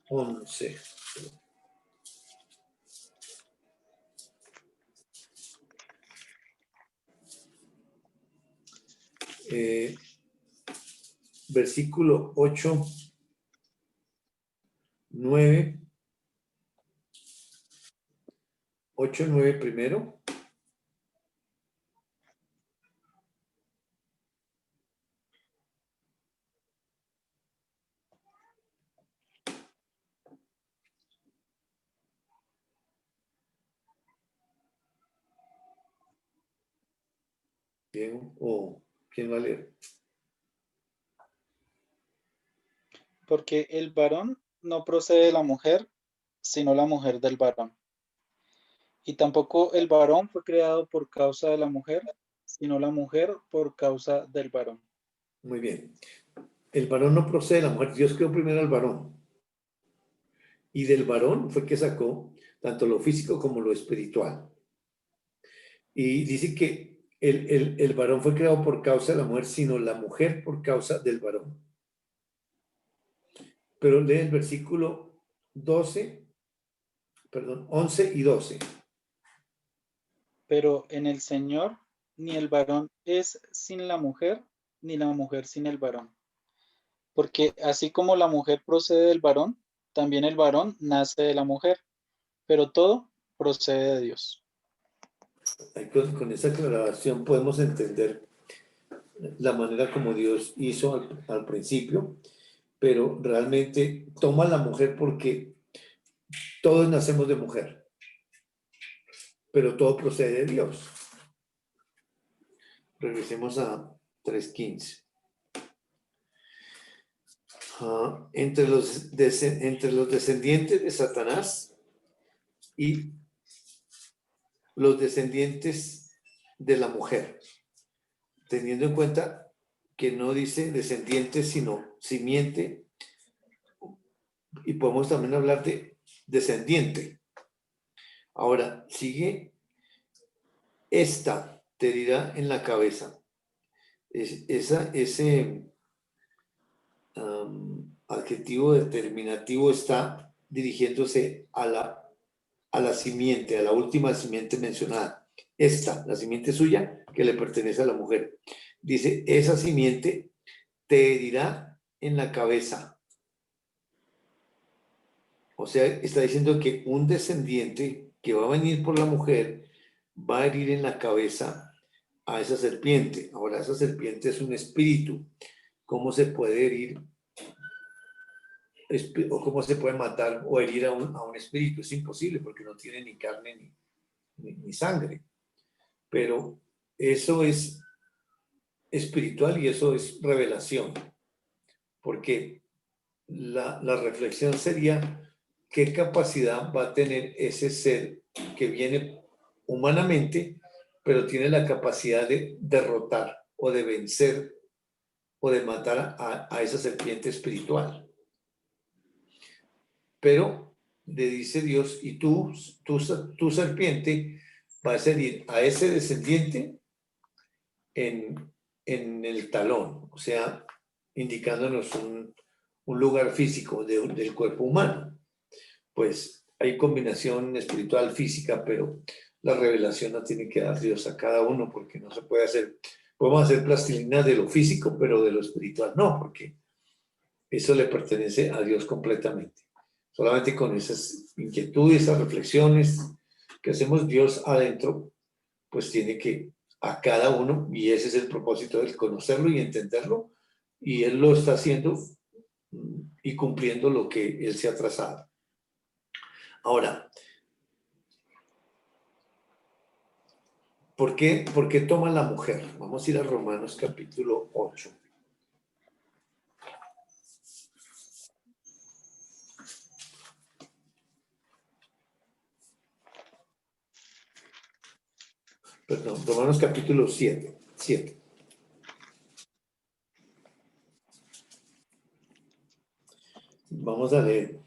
11. Versículo 8, 9. 8, 9 primero. Bien, o ¿quién va a leer? Porque el varón no procede de la mujer, sino la mujer del varón. Y tampoco el varón fue creado por causa de la mujer, sino la mujer por causa del varón. Muy bien. El varón no procede de la mujer. Dios creó primero al varón. Y del varón fue que sacó tanto lo físico como lo espiritual. Y dice que el varón fue creado por causa de la mujer, sino la mujer por causa del varón. Pero lee el versículo 11 y 12. Pero en el Señor ni el varón es sin la mujer, ni la mujer sin el varón. Porque así como la mujer procede del varón, también el varón nace de la mujer, pero todo procede de Dios. Ahí con esa aclaración podemos entender la manera como Dios hizo al principio, pero realmente toma a la mujer porque todos nacemos de mujer, pero todo procede de Dios. Regresemos a 3:15. Entre los descendientes de Satanás y los descendientes de la mujer, teniendo en cuenta que no dice descendiente, sino simiente, y podemos también hablar de descendiente. Ahora, sigue, esta te dirá en la cabeza. Ese adjetivo determinativo está dirigiéndose a la simiente, a la última simiente mencionada. Esta, la simiente suya, que le pertenece a la mujer. Dice, esa simiente te herirá en la cabeza. O sea, está diciendo que un descendiente que va a venir por la mujer va a herir en la cabeza a esa serpiente. Ahora, esa serpiente es un espíritu. ¿Cómo se puede herir? ¿O cómo se puede matar o herir a un espíritu? Es imposible porque no tiene ni carne ni sangre. Pero eso es espiritual y eso es revelación. Porque la reflexión sería qué capacidad va a tener ese ser que viene humanamente, pero tiene la capacidad de derrotar o de vencer o de matar a esa serpiente espiritual. Pero le dice Dios, y tu serpiente va a herir a ese descendiente en el talón, o sea, indicándonos un lugar físico del cuerpo humano. Pues hay combinación espiritual, física, pero la revelación la tiene que dar Dios a cada uno, porque no se puede hacer, podemos hacer plastilina de lo físico, pero de lo espiritual no, porque eso le pertenece a Dios completamente. Solamente con esas inquietudes, esas reflexiones que hacemos, Dios adentro, pues tiene que a cada uno, y ese es el propósito de conocerlo y entenderlo, y Él lo está haciendo y cumpliendo lo que Él se ha trazado. Ahora, ¿por qué toma la mujer? Vamos a ir a Romanos capítulo 8. Perdón, Romanos capítulo 7. Vamos a leer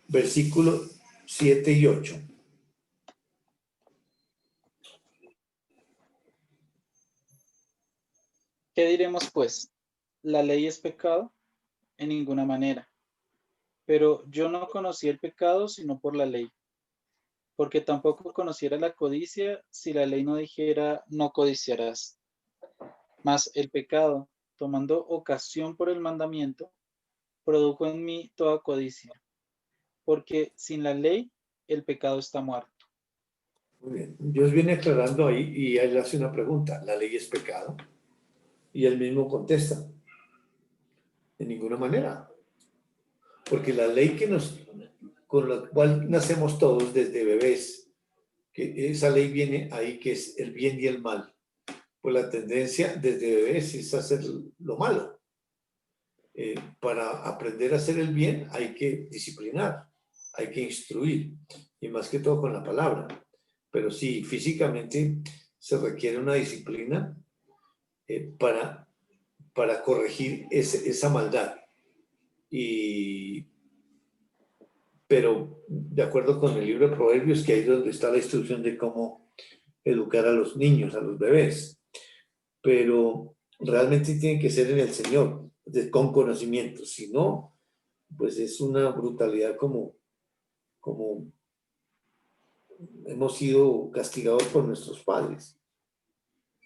versículos 7 y 8. ¿Qué diremos pues? ¿La ley es pecado? En ninguna manera. Pero yo no conocí el pecado sino por la ley, porque tampoco conociera la codicia si la ley no dijera no codiciarás. Mas el pecado, tomando ocasión por el mandamiento, produjo en mí toda codicia, porque sin la ley el pecado está muerto. Muy bien. Dios viene aclarando ahí y él hace una pregunta. ¿La ley es pecado? Y él mismo contesta. De ninguna manera. Porque la ley con la cual nacemos todos desde bebés, que esa ley viene ahí, que es el bien y el mal. Pues la tendencia desde bebés es hacer lo malo. Para aprender a hacer el bien hay que disciplinar, hay que instruir, y más que todo con la palabra. Pero sí, físicamente se requiere una disciplina para corregir esa maldad. Pero de acuerdo con el libro de Proverbios, que ahí es donde está la instrucción de cómo educar a los niños, a los bebés. Pero realmente tiene que ser en el Señor, con conocimiento. Si no, pues es una brutalidad como hemos sido castigados por nuestros padres.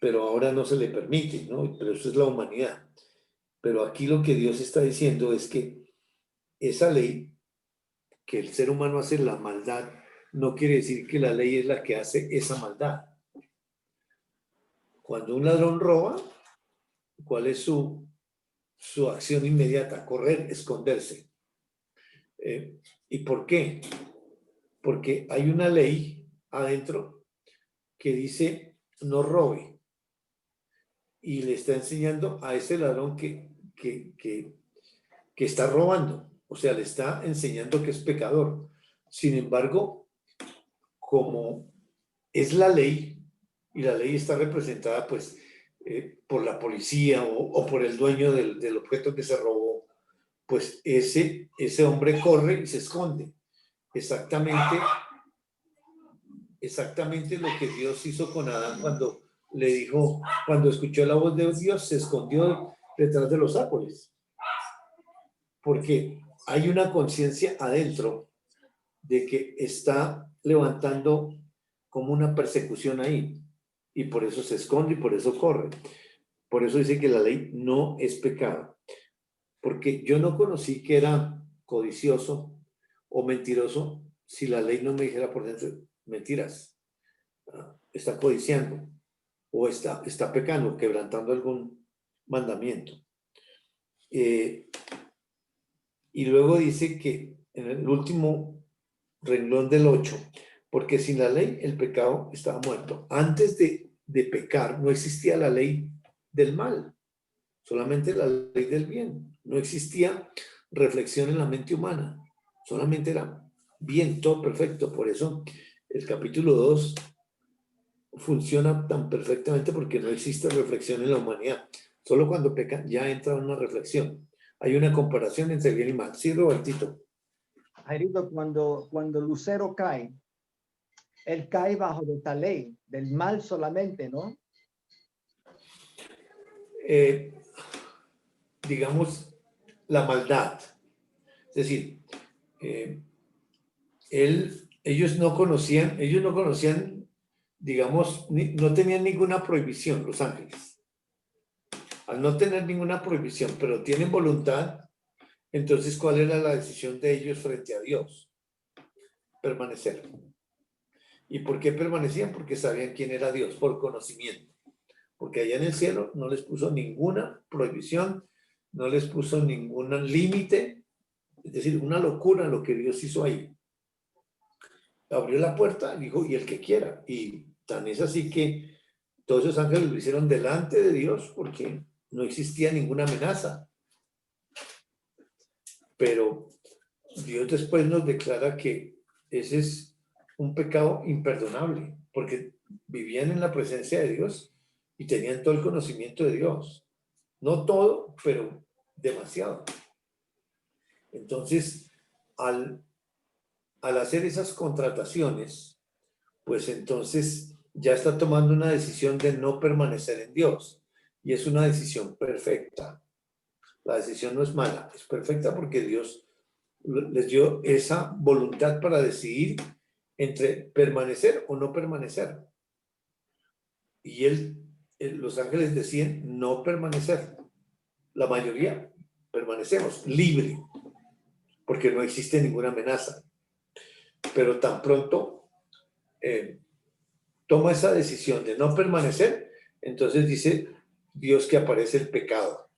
pero ahora no se le permite, ¿no? Pero eso es la humanidad. Pero aquí lo que Dios está diciendo es que esa ley, que el ser humano hace la maldad, no quiere decir que la ley es la que hace esa maldad. Cuando un ladrón roba, ¿cuál es su acción inmediata? Correr, esconderse. ¿Y por qué? Porque hay una ley adentro que dice no robe. Y le está enseñando a ese ladrón que está robando. O sea, le está enseñando que es pecador. Sin embargo, como es la ley, y la ley está representada pues por la policía o por el dueño del objeto que se robó, pues ese hombre corre y se esconde. Exactamente lo que Dios hizo con Adán cuando le dijo, cuando escuchó la voz de Dios, se escondió detrás de los árboles. Porque hay una conciencia adentro de que está levantando como una persecución ahí. Y por eso se esconde y por eso corre. Por eso dice que la ley no es pecado. Porque yo no conocí que era codicioso o mentiroso si la ley no me dijera por dentro mentiras. Está codiciando o está pecando, quebrantando algún mandamiento. Y luego dice que en el último renglón del 8, porque sin la ley el pecado estaba muerto. Antes de pecar no existía la ley del mal, solamente la ley del bien. No existía reflexión en la mente humana, solamente era bien, todo perfecto. Por eso el capítulo 2 funciona tan perfectamente porque no existe reflexión en la humanidad. Solo cuando peca ya entra una reflexión. Hay una comparación entre bien y mal. Sí, Robertito. Jairito, cuando Lucero cae, él cae bajo de esta ley, del mal solamente, ¿no? Digamos, la maldad. Es decir, ellos no conocían, digamos, no tenían ninguna prohibición, los ángeles. Al no tener ninguna prohibición, pero tienen voluntad, entonces, ¿cuál era la decisión de ellos frente a Dios? Permanecer. ¿Y por qué permanecían? Porque sabían quién era Dios, por conocimiento. Porque allá en el cielo no les puso ninguna prohibición, no les puso ningún límite, es decir, una locura lo que Dios hizo ahí. Abrió la puerta, dijo, y el que quiera. Y tan es así que todos esos ángeles lo hicieron delante de Dios porque no existía ninguna amenaza. Pero Dios después nos declara que ese es un pecado imperdonable, porque vivían en la presencia de Dios y tenían todo el conocimiento de Dios. No todo, pero demasiado. Entonces, al hacer esas contrataciones, pues entonces ya está tomando una decisión de no permanecer en Dios. Y es una decisión perfecta. La decisión no es mala, es perfecta porque Dios les dio esa voluntad para decidir entre permanecer o no permanecer. Y los ángeles decían no permanecer. La mayoría permanecemos libre, porque no existe ninguna amenaza. Pero tan pronto toma esa decisión de no permanecer, entonces dice Dios que aparece el pecado,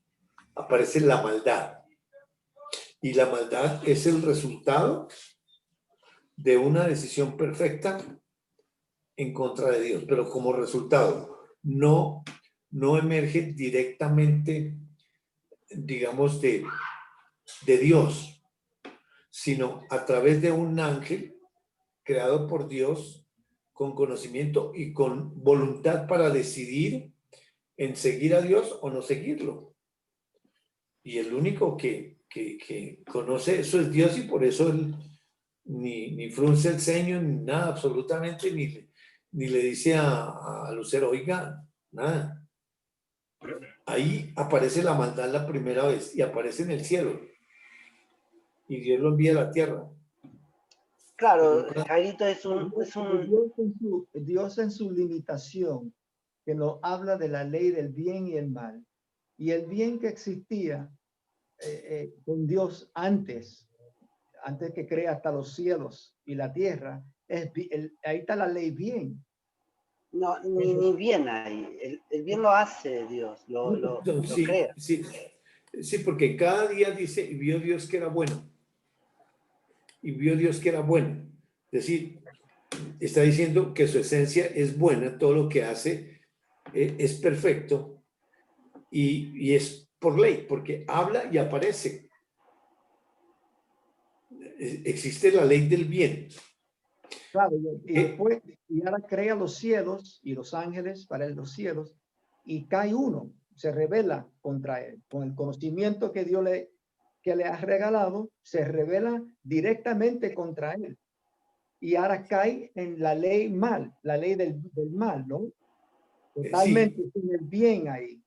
aparece la maldad. Y la maldad es el resultado de una decisión perfecta en contra de Dios, pero como resultado no emerge directamente, digamos, de Dios, sino a través de un ángel creado por Dios con conocimiento y con voluntad para decidir en seguir a Dios o no seguirlo. Y el único que conoce eso es Dios, y por eso él ni frunce el ceño, ni nada, absolutamente, ni le dice a Lucero, oiga, nada. Ahí aparece la maldad la primera vez y aparece en el cielo. Y Dios lo envía a la tierra. Claro, Jairito, Dios en su limitación que nos habla de la ley del bien y el mal. Y el bien que existía con Dios antes que crea hasta los cielos y la tierra, ahí está la ley bien. No, ni bien ahí. El bien lo hace Dios, lo Sí, crea. sí, sí, porque cada día dice, y vio Dios que era bueno. Y vio Dios que era bueno. Es decir, está diciendo que su esencia es buena, todo lo que hace es perfecto y es por ley, porque habla y aparece. Existe la ley del bien. Claro, y después, y ahora crea los cielos y los ángeles para los cielos, y cae uno, se revela contra él, con el conocimiento que Dios que le ha regalado, se revela directamente contra él. Y ahora cae en la ley mal, la ley del mal, ¿no? Totalmente sin el bien ahí.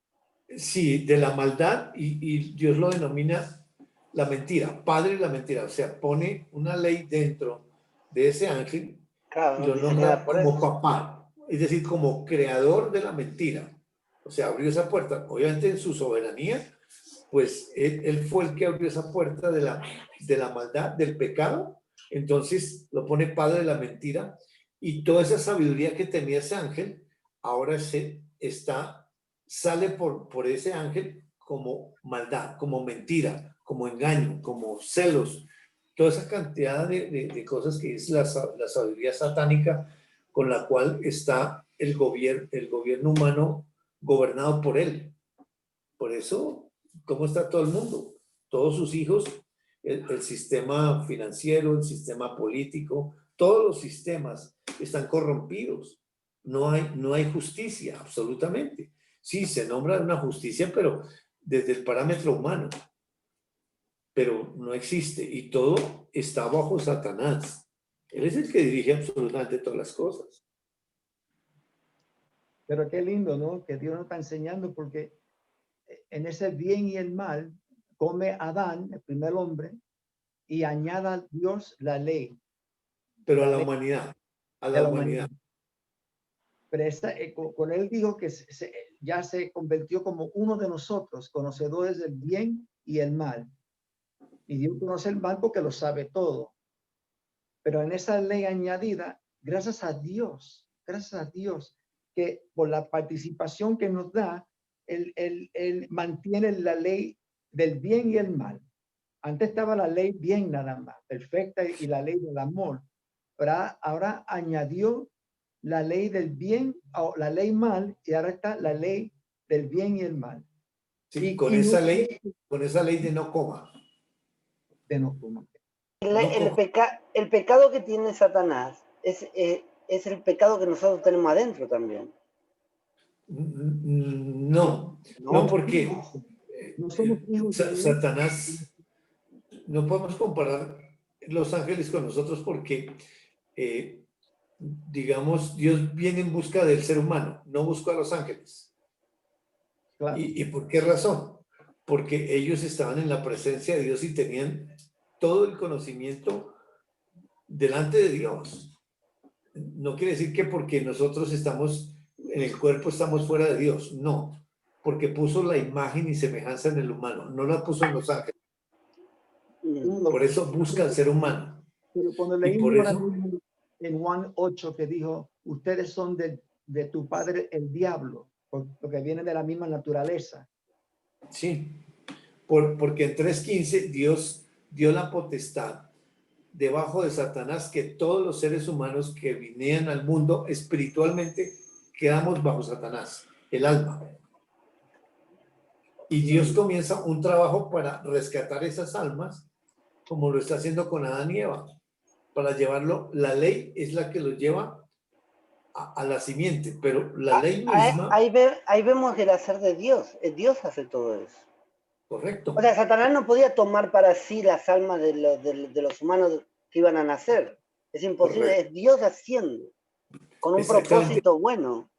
Sí, de la maldad, y Dios lo denomina la mentira, padre de la mentira. O sea, pone una ley dentro de ese ángel Claro, y no lo dice nombra nada por como eso. papá, es decir, como creador de la mentira. O sea, abrió esa puerta. Obviamente en su soberanía, pues él fue el que abrió esa puerta de la maldad, del pecado. Entonces lo pone padre de la mentira, y toda esa sabiduría que tenía ese ángel ahora sale por ese ángel como maldad, como mentira, como engaño, como celos, toda esa cantidad de cosas que es la sabiduría satánica con la cual está el gobierno humano gobernado por él. Por eso, ¿cómo está todo el mundo? Todos sus hijos, el sistema financiero, el sistema político, todos los sistemas están corrompidos. No hay justicia, absolutamente. Sí, se nombra una justicia, pero desde el parámetro humano. Pero no existe y todo está bajo Satanás. Él es el que dirige absolutamente todas las cosas. Pero qué lindo, ¿no? Que Dios nos está enseñando, porque en ese bien y el mal come Adán, el primer hombre, y añada a Dios la ley. Pero a la ley humanidad, a de la la humanidad. Pero con él dijo que ya se convirtió como uno de nosotros, conocedores del bien y el mal. Y Dios conoce el mal porque lo sabe todo. Pero en esa ley añadida, gracias a Dios, que por la participación que nos da, él mantiene la ley del bien y el mal. Antes estaba la ley bien nada más, perfecta, y la ley del amor. Pero ahora añadió la ley del bien o la ley mal, y ahora está la ley del bien y el mal. Sí, Y con esa ley de no coma. de no comer. El pecado que tiene Satanás es el pecado que nosotros tenemos adentro también. No, No, porque No somos hijos de Dios. Satanás, no podemos comparar los ángeles con nosotros porque, digamos, Dios viene en busca del ser humano, no busca a los ángeles. Claro. ¿Y por qué razón? Porque ellos estaban en la presencia de Dios y tenían todo el conocimiento delante de Dios. No quiere decir que porque nosotros estamos en el cuerpo estamos fuera de Dios, no, porque puso la imagen y semejanza en el humano, no la puso en los ángeles. Por eso busca al ser humano. Pero cuando Y leímos por ahora eso, mismo en Juan 8, que dijo, ustedes son de tu padre el diablo, porque vienen de la misma naturaleza. sí, porque en 3:15 Dios dio la potestad debajo de Satanás, que todos los seres humanos que vinieran al mundo espiritualmente quedamos bajo Satanás, el alma. Y Dios comienza un trabajo para rescatar esas almas, como lo está haciendo con Adán y Eva, para llevarlo. La ley es la que lo lleva a la simiente, pero la ley misma. Ahí vemos el hacer de Dios. Dios hace todo eso. Correcto. O sea, Satanás no podía tomar para sí las almas de los humanos que iban a nacer. Es imposible, Correcto. es Dios haciendo, con un propósito bueno.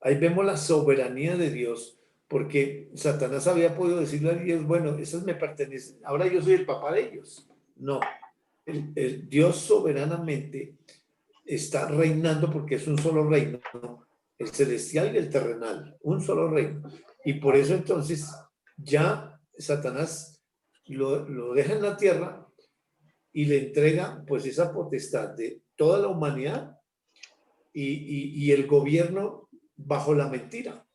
Ahí vemos la soberanía de Dios, porque Satanás había podido decirle a Dios, bueno, esas me pertenecen, ahora yo soy el papá de ellos. No, el Dios soberanamente está reinando, porque es un solo reino, el celestial y el terrenal, un solo reino. Y por eso entonces ya Satanás lo deja en la tierra y le entrega pues esa potestad de toda la humanidad y el gobierno bajo la mentira.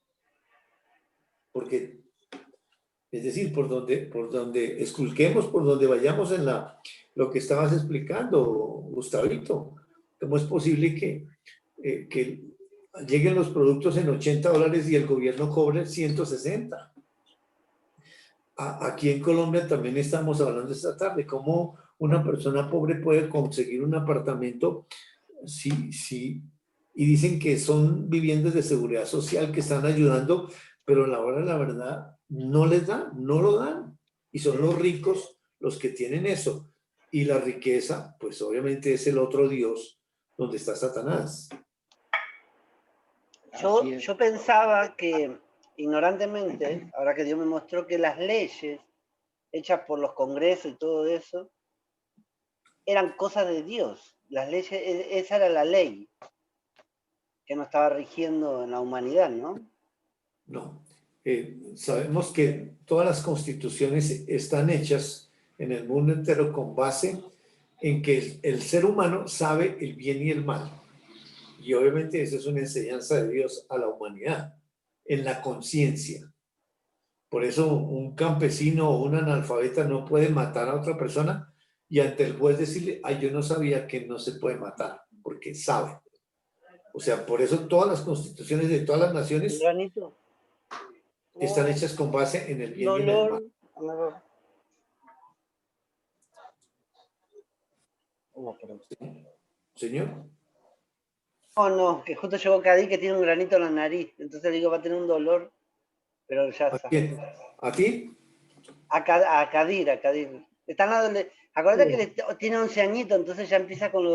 Porque, es decir, por donde esculquemos, por donde vayamos en lo que estabas explicando, Gustavito, ¿cómo es posible que lleguen los productos en $80 y el gobierno cobre 160? Aquí en Colombia también estamos hablando esta tarde, cómo una persona pobre puede conseguir un apartamento y dicen que son viviendas de seguridad social que están ayudando, pero a la hora de la verdad no les dan, no lo dan. Y son los ricos los que tienen eso. Y la riqueza, pues obviamente es el otro Dios donde está Satanás. Yo pensaba que, ignorantemente, ahora que Dios me mostró que las leyes hechas por los congresos y todo eso, eran cosas de Dios. Las leyes, esa era la ley que nos estaba rigiendo en la humanidad, ¿no? No. Sabemos que todas las constituciones están hechas en el mundo entero con base en que el ser humano sabe el bien y el mal. Y obviamente eso es una enseñanza de Dios a la humanidad, en la conciencia. Por eso un campesino o un analfabeta no puede matar a otra persona y ante el juez decirle, ay, yo no sabía que no se puede matar, porque sabe. O sea, por eso todas las constituciones de todas las naciones están hechas con base en el bien y en el mal. Señor. No, que justo llegó Kadir que tiene un granito en la nariz, entonces digo, va a tener un dolor, pero ya ¿A está. quién? ¿A ti? A Kadir. Están acuérdate que tiene 11 añitos, entonces ya empieza con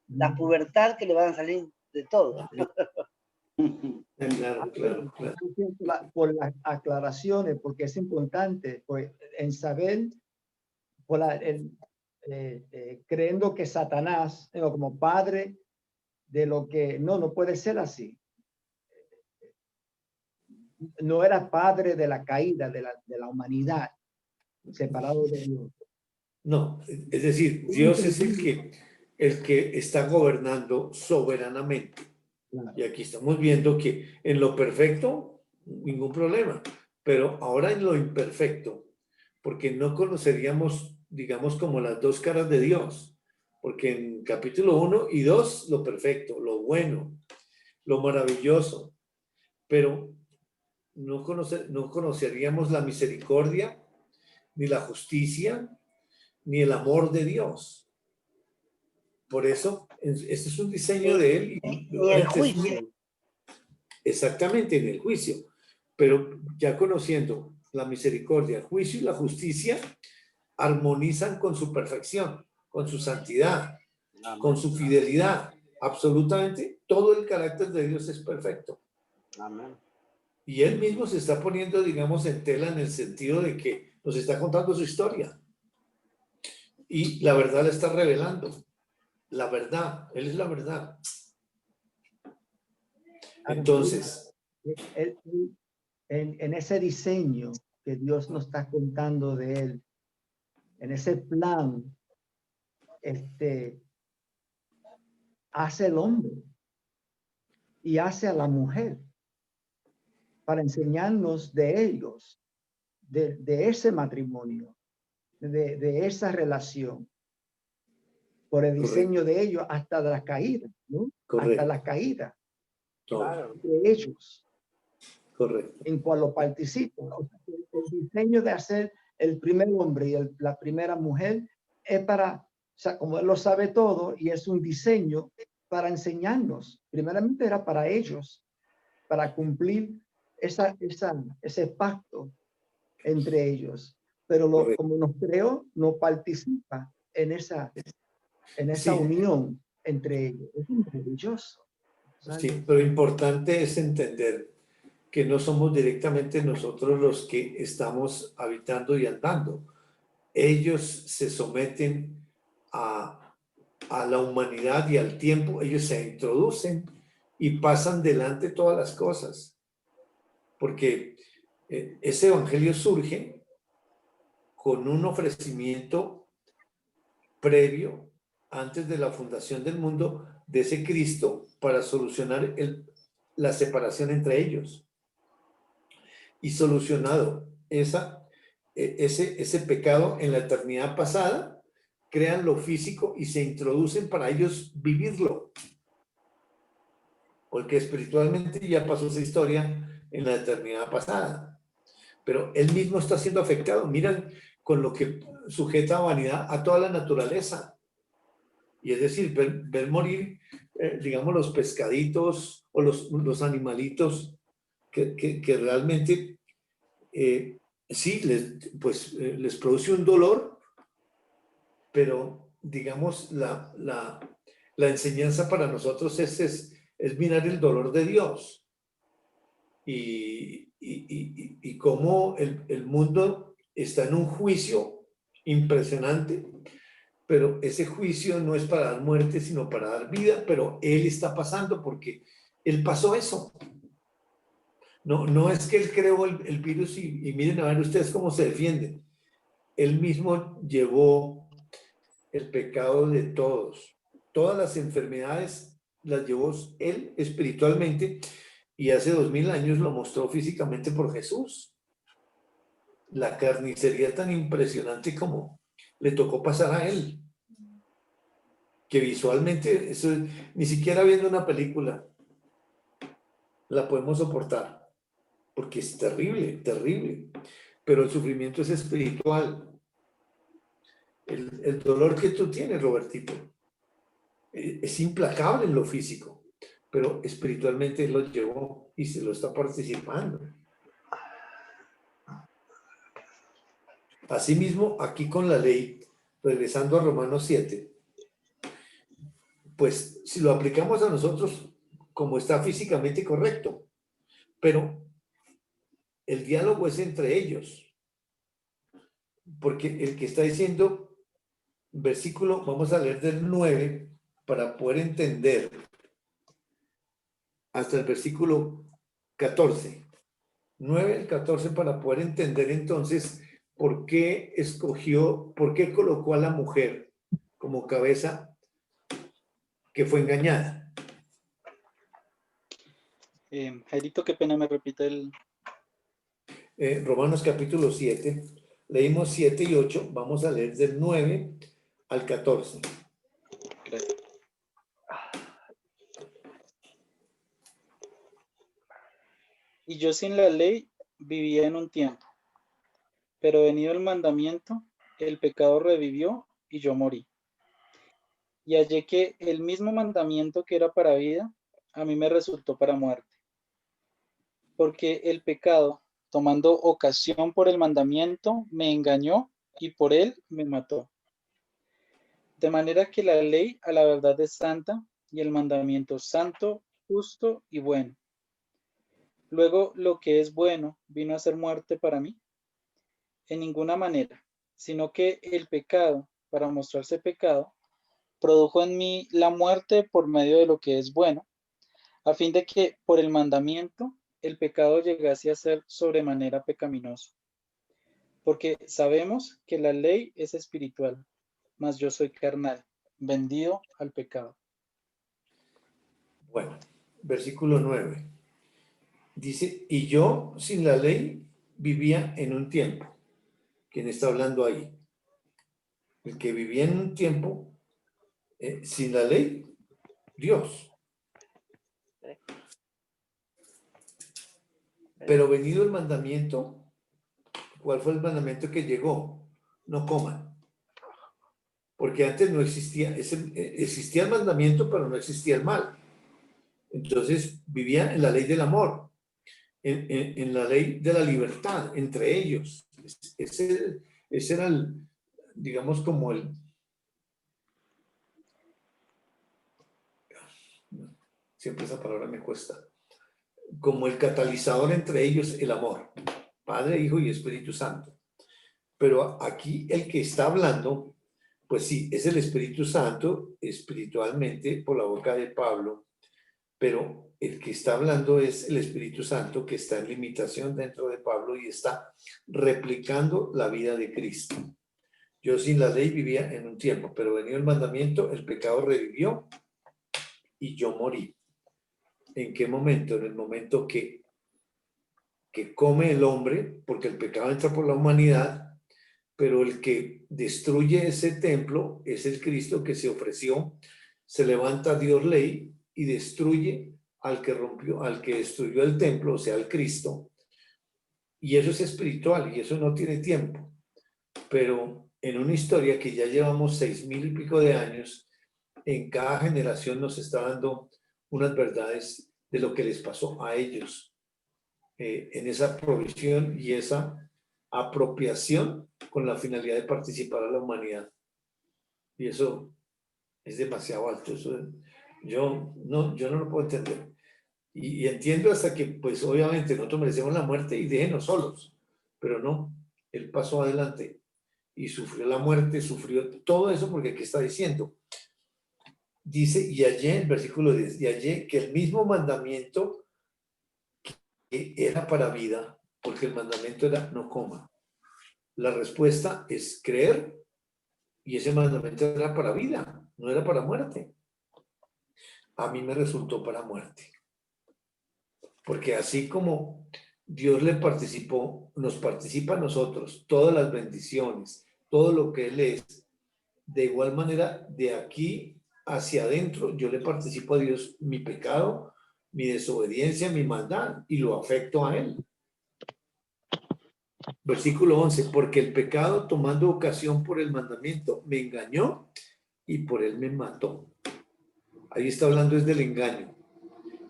la pubertad que le van a salir de todo. Claro. Por las aclaraciones, porque es importante pues, en saber, creyendo que Satanás, como padre de lo que no puede ser así. No era padre de la caída de la humanidad, separado de Dios. No, es decir, Dios es el que está gobernando soberanamente. Claro. Y aquí estamos viendo que en lo perfecto, ningún problema, pero ahora en lo imperfecto, porque no conoceríamos, digamos, como las dos caras de Dios, porque en capítulo 1 y 2, lo perfecto, lo bueno, lo maravilloso, pero no conoceríamos la misericordia, ni la justicia, ni el amor de Dios. Por eso, este es un diseño de él. Ni el juicio. Exactamente, en el juicio. Pero ya conociendo la misericordia, el juicio y la justicia, armonizan con su perfección, con su santidad, con su fidelidad. Absolutamente todo el carácter de Dios es perfecto. Amén. Y él mismo se está poniendo, digamos, en tela en el sentido de que nos está contando su historia. Y la verdad la está revelando. La verdad, él es la verdad. Entonces, en ese diseño que Dios nos está contando de él, en ese plan, hace el hombre y hace a la mujer para enseñarnos de ellos, de ese matrimonio, de esa relación, por el diseño de ellos hasta la caída, ¿no? Correcto. Hasta la caída Claro. de ellos. Correcto. En cual lo participan. O sea, el diseño de hacer el primer hombre y la primera mujer es para, o sea, como él lo sabe todo, y es un diseño para enseñarnos. Primeramente era para ellos, para cumplir ese pacto entre ellos. Pero como nos creó, no participa en esa Sí. unión entre ellos. Es maravilloso. Sí, pero importante es entender que no somos directamente nosotros los que estamos habitando y andando. Ellos se someten a la humanidad y al tiempo, ellos se introducen y pasan delante todas las cosas. Porque ese evangelio surge con un ofrecimiento previo, antes de la fundación del mundo, de ese Cristo para solucionar la separación entre ellos. Y solucionado ese pecado en la eternidad pasada, crean lo físico y se introducen para ellos vivirlo. Porque espiritualmente ya pasó esa historia en la eternidad pasada. Pero él mismo está siendo afectado. Miran con lo que sujeta a vanidad a toda la naturaleza. Y es decir, ver morir, digamos, los pescaditos o los animalitos que realmente sí, les produce un dolor, pero digamos, la enseñanza para nosotros es mirar el dolor de Dios y cómo el mundo está en un juicio impresionante, pero ese juicio no es para dar muerte, sino para dar vida, pero Él está pasando porque Él pasó eso. No es que Él creó el virus y miren a ver ustedes cómo se defienden. Él mismo llevó el pecado de todos. Todas las enfermedades las llevó Él espiritualmente y hace 2000 años lo mostró físicamente por Jesús. La carnicería tan impresionante como le tocó pasar a Él. Que visualmente, eso, ni siquiera viendo una película la podemos soportar. Porque es terrible, terrible. Pero el sufrimiento es espiritual. El dolor que tú tienes, Robertito, es implacable en lo físico, pero espiritualmente lo llevó y se lo está participando. Asimismo, aquí con la ley, regresando a Romanos 7, pues si lo aplicamos a nosotros, como está físicamente correcto, pero el diálogo es entre ellos, porque el que está diciendo versículo, vamos a leer del 9 para poder entender hasta el versículo 14. 9 al 14 para poder entender entonces por qué colocó a la mujer como cabeza que fue engañada. Jairito, qué pena, me repite el... Romanos capítulo 7, leímos 7 y 8, vamos a leer del 9 al 14. Gracias. Y yo sin la ley vivía en un tiempo, pero venido el mandamiento, el pecado revivió y yo morí. Y hallé que el mismo mandamiento que era para vida, a mí me resultó para muerte. Porque el pecado, tomando ocasión por el mandamiento, me engañó y por él me mató. De manera que la ley a la verdad es santa y el mandamiento santo, justo y bueno. Luego lo que es bueno vino a ser muerte para mí. En ninguna manera, sino que el pecado, para mostrarse pecado, produjo en mí la muerte por medio de lo que es bueno, a fin de que por el mandamiento el pecado llegase a ser sobremanera pecaminoso. Porque sabemos que la ley es espiritual, mas yo soy carnal, vendido al pecado. Bueno, versículo 9. Dice, y yo sin la ley vivía en un tiempo. ¿Quién está hablando ahí? El que vivía en un tiempo sin la ley, Dios. Pero venido el mandamiento, ¿cuál fue el mandamiento que llegó? No coman. Porque antes no existía, existía el mandamiento, pero no existía el mal. Entonces vivía en la ley del amor, en la ley de la libertad entre ellos. Ese era el, digamos, como el... Siempre esa palabra me cuesta. Como el catalizador entre ellos, el amor. Padre, Hijo y Espíritu Santo. Pero aquí el que está hablando, pues sí, es el Espíritu Santo, espiritualmente, por la boca de Pablo, pero el que está hablando es el Espíritu Santo, que está en limitación dentro de Pablo y está replicando la vida de Cristo. Yo sin la ley vivía en un tiempo, pero venido el mandamiento, el pecado revivió y yo morí. ¿En qué momento? En el momento que come el hombre, porque el pecado entra por la humanidad, pero el que destruye ese templo es el Cristo que se ofreció, se levanta Dios ley y destruye al que destruyó el templo, o sea, al Cristo. Y eso es espiritual y eso no tiene tiempo. Pero en una historia que ya llevamos 6,000 y pico de años, en cada generación nos está dando unas verdades de lo que les pasó a ellos en esa provisión y esa apropiación con la finalidad de participar a la humanidad. Y eso es demasiado alto. Eso, yo no lo puedo entender. Y entiendo hasta que, pues obviamente nosotros merecemos la muerte y déjenos solos, pero no, él pasó adelante y sufrió la muerte, sufrió todo eso, porque aquí está diciendo, dice, y hallé, el versículo 10, y hallé que el mismo mandamiento que era para vida, porque el mandamiento era no coma. La respuesta es creer, y ese mandamiento era para vida, no era para muerte. A mí me resultó para muerte. Porque así como Dios nos participa a nosotros, todas las bendiciones, todo lo que Él es, de igual manera, de aquí hacia adentro, yo le participo a Dios mi pecado, mi desobediencia, mi maldad, y lo afecto a Él. Versículo 11, porque el pecado, tomando ocasión por el mandamiento, me engañó y por él me mató. Ahí está hablando es del engaño.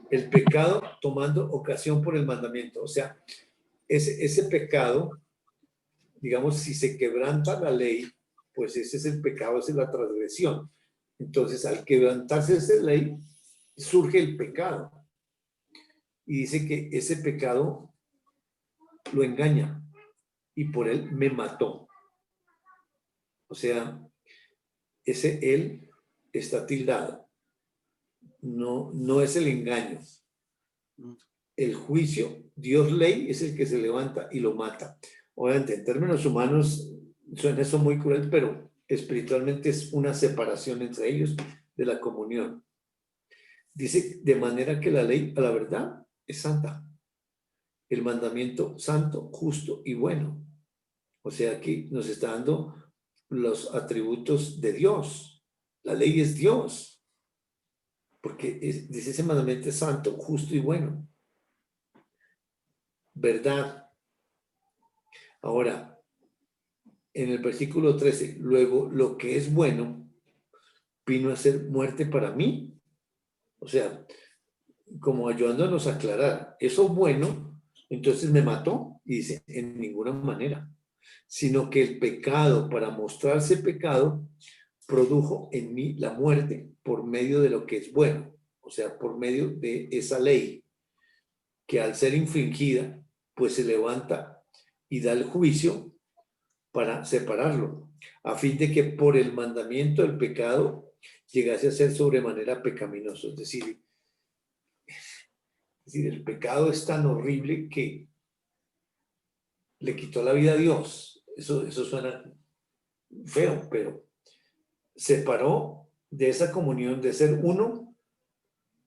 El pecado tomando ocasión por el mandamiento. O sea, ese pecado, digamos, si se quebranta la ley, pues ese es el pecado, esa es la transgresión. Entonces, al quebrantarse esa ley, surge el pecado. Y dice que ese pecado lo engaña y por él me mató. O sea, ese él está tildado. No es el engaño. El juicio, Dios ley, es el que se levanta y lo mata. Obviamente, en términos humanos, suena eso muy cruel, pero espiritualmente es una separación entre ellos de la comunión. Dice, de manera que la ley, a la verdad, es santa. El mandamiento santo, justo y bueno. O sea, aquí nos está dando los atributos de Dios. La ley es Dios. Porque dice ese mandamiento es santo, justo y bueno. Verdad. Ahora, en el versículo 13, luego lo que es bueno vino a ser muerte para mí. O sea, como ayudándonos a aclarar, eso bueno, entonces me mató. Y dice, en ninguna manera. Sino que el pecado, para mostrarse pecado, produjo en mí la muerte por medio de lo que es bueno. O sea, por medio de esa ley que al ser infringida, pues se levanta y da el juicio para separarlo, a fin de que por el mandamiento el pecado llegase a ser sobremanera pecaminoso. Es decir, el pecado es tan horrible que le quitó la vida a Dios. Eso suena feo, pero separó de esa comunión de ser uno,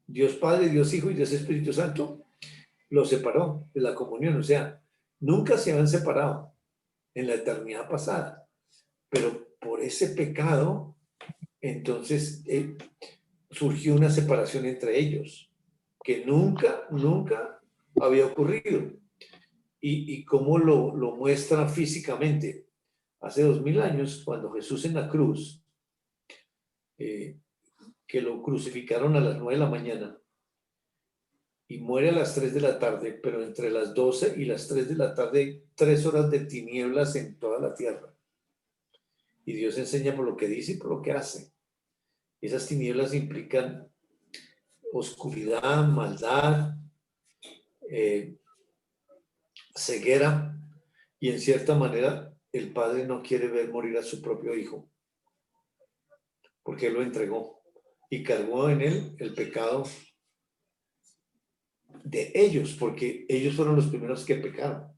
Dios Padre, Dios Hijo y Dios Espíritu Santo, lo separó de la comunión. O sea, nunca se habían separado en la eternidad pasada, pero por ese pecado, entonces surgió una separación entre ellos, que nunca había ocurrido. ¿Y cómo lo muestra físicamente? Hace 2000 años, cuando Jesús en la cruz, que lo crucificaron a las 9 de la mañana, y muere a las 3 de la tarde, pero entre las 12 y las 3 de la tarde, 3 horas de tinieblas en toda la tierra. Y Dios enseña por lo que dice y por lo que hace. Esas tinieblas implican oscuridad, maldad, ceguera, y en cierta manera el Padre no quiere ver morir a su propio Hijo, porque Él lo entregó y cargó en Él el pecado de ellos, porque ellos fueron los primeros que pecaron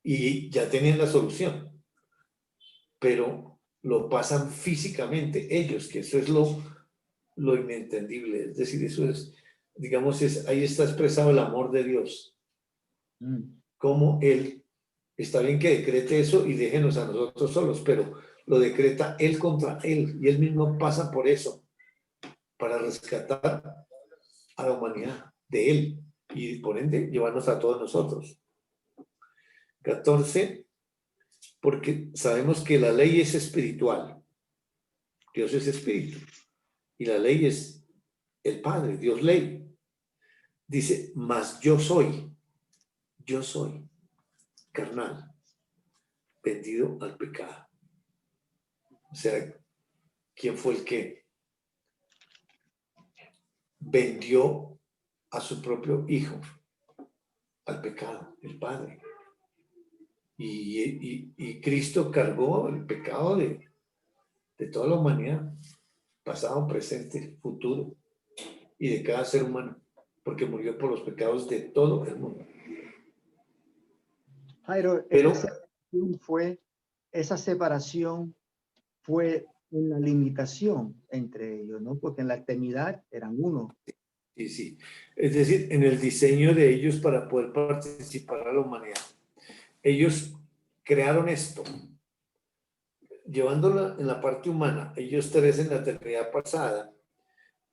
y ya tenían la solución, pero lo pasan físicamente ellos, que eso es lo inentendible. Es decir, eso es, digamos, ahí está expresado el amor de Dios. Como Él, está bien que decrete eso y déjenos a nosotros solos, pero lo decreta Él contra Él, y Él mismo pasa por eso, para rescatar a la humanidad de Él, y por ende llevarnos a todos nosotros. 14, porque sabemos que la ley es espiritual. Dios es espíritu, y la ley es el Padre, Dios ley. Dice, mas yo soy carnal, vendido al pecado. O sea, ¿quién fue el que vendió a su propio hijo al pecado? El Padre. Y Cristo cargó el pecado de toda la humanidad, pasado, presente, futuro, y de cada ser humano, porque murió por los pecados de todo el mundo. Jairo, Pero esa separación fue una limitación entre ellos, ¿no? Porque en la eternidad eran uno. sí, sí. Es decir, en el diseño de ellos para poder participar a la humanidad. Ellos crearon esto, llevándola en la parte humana, ellos tres en la eternidad pasada,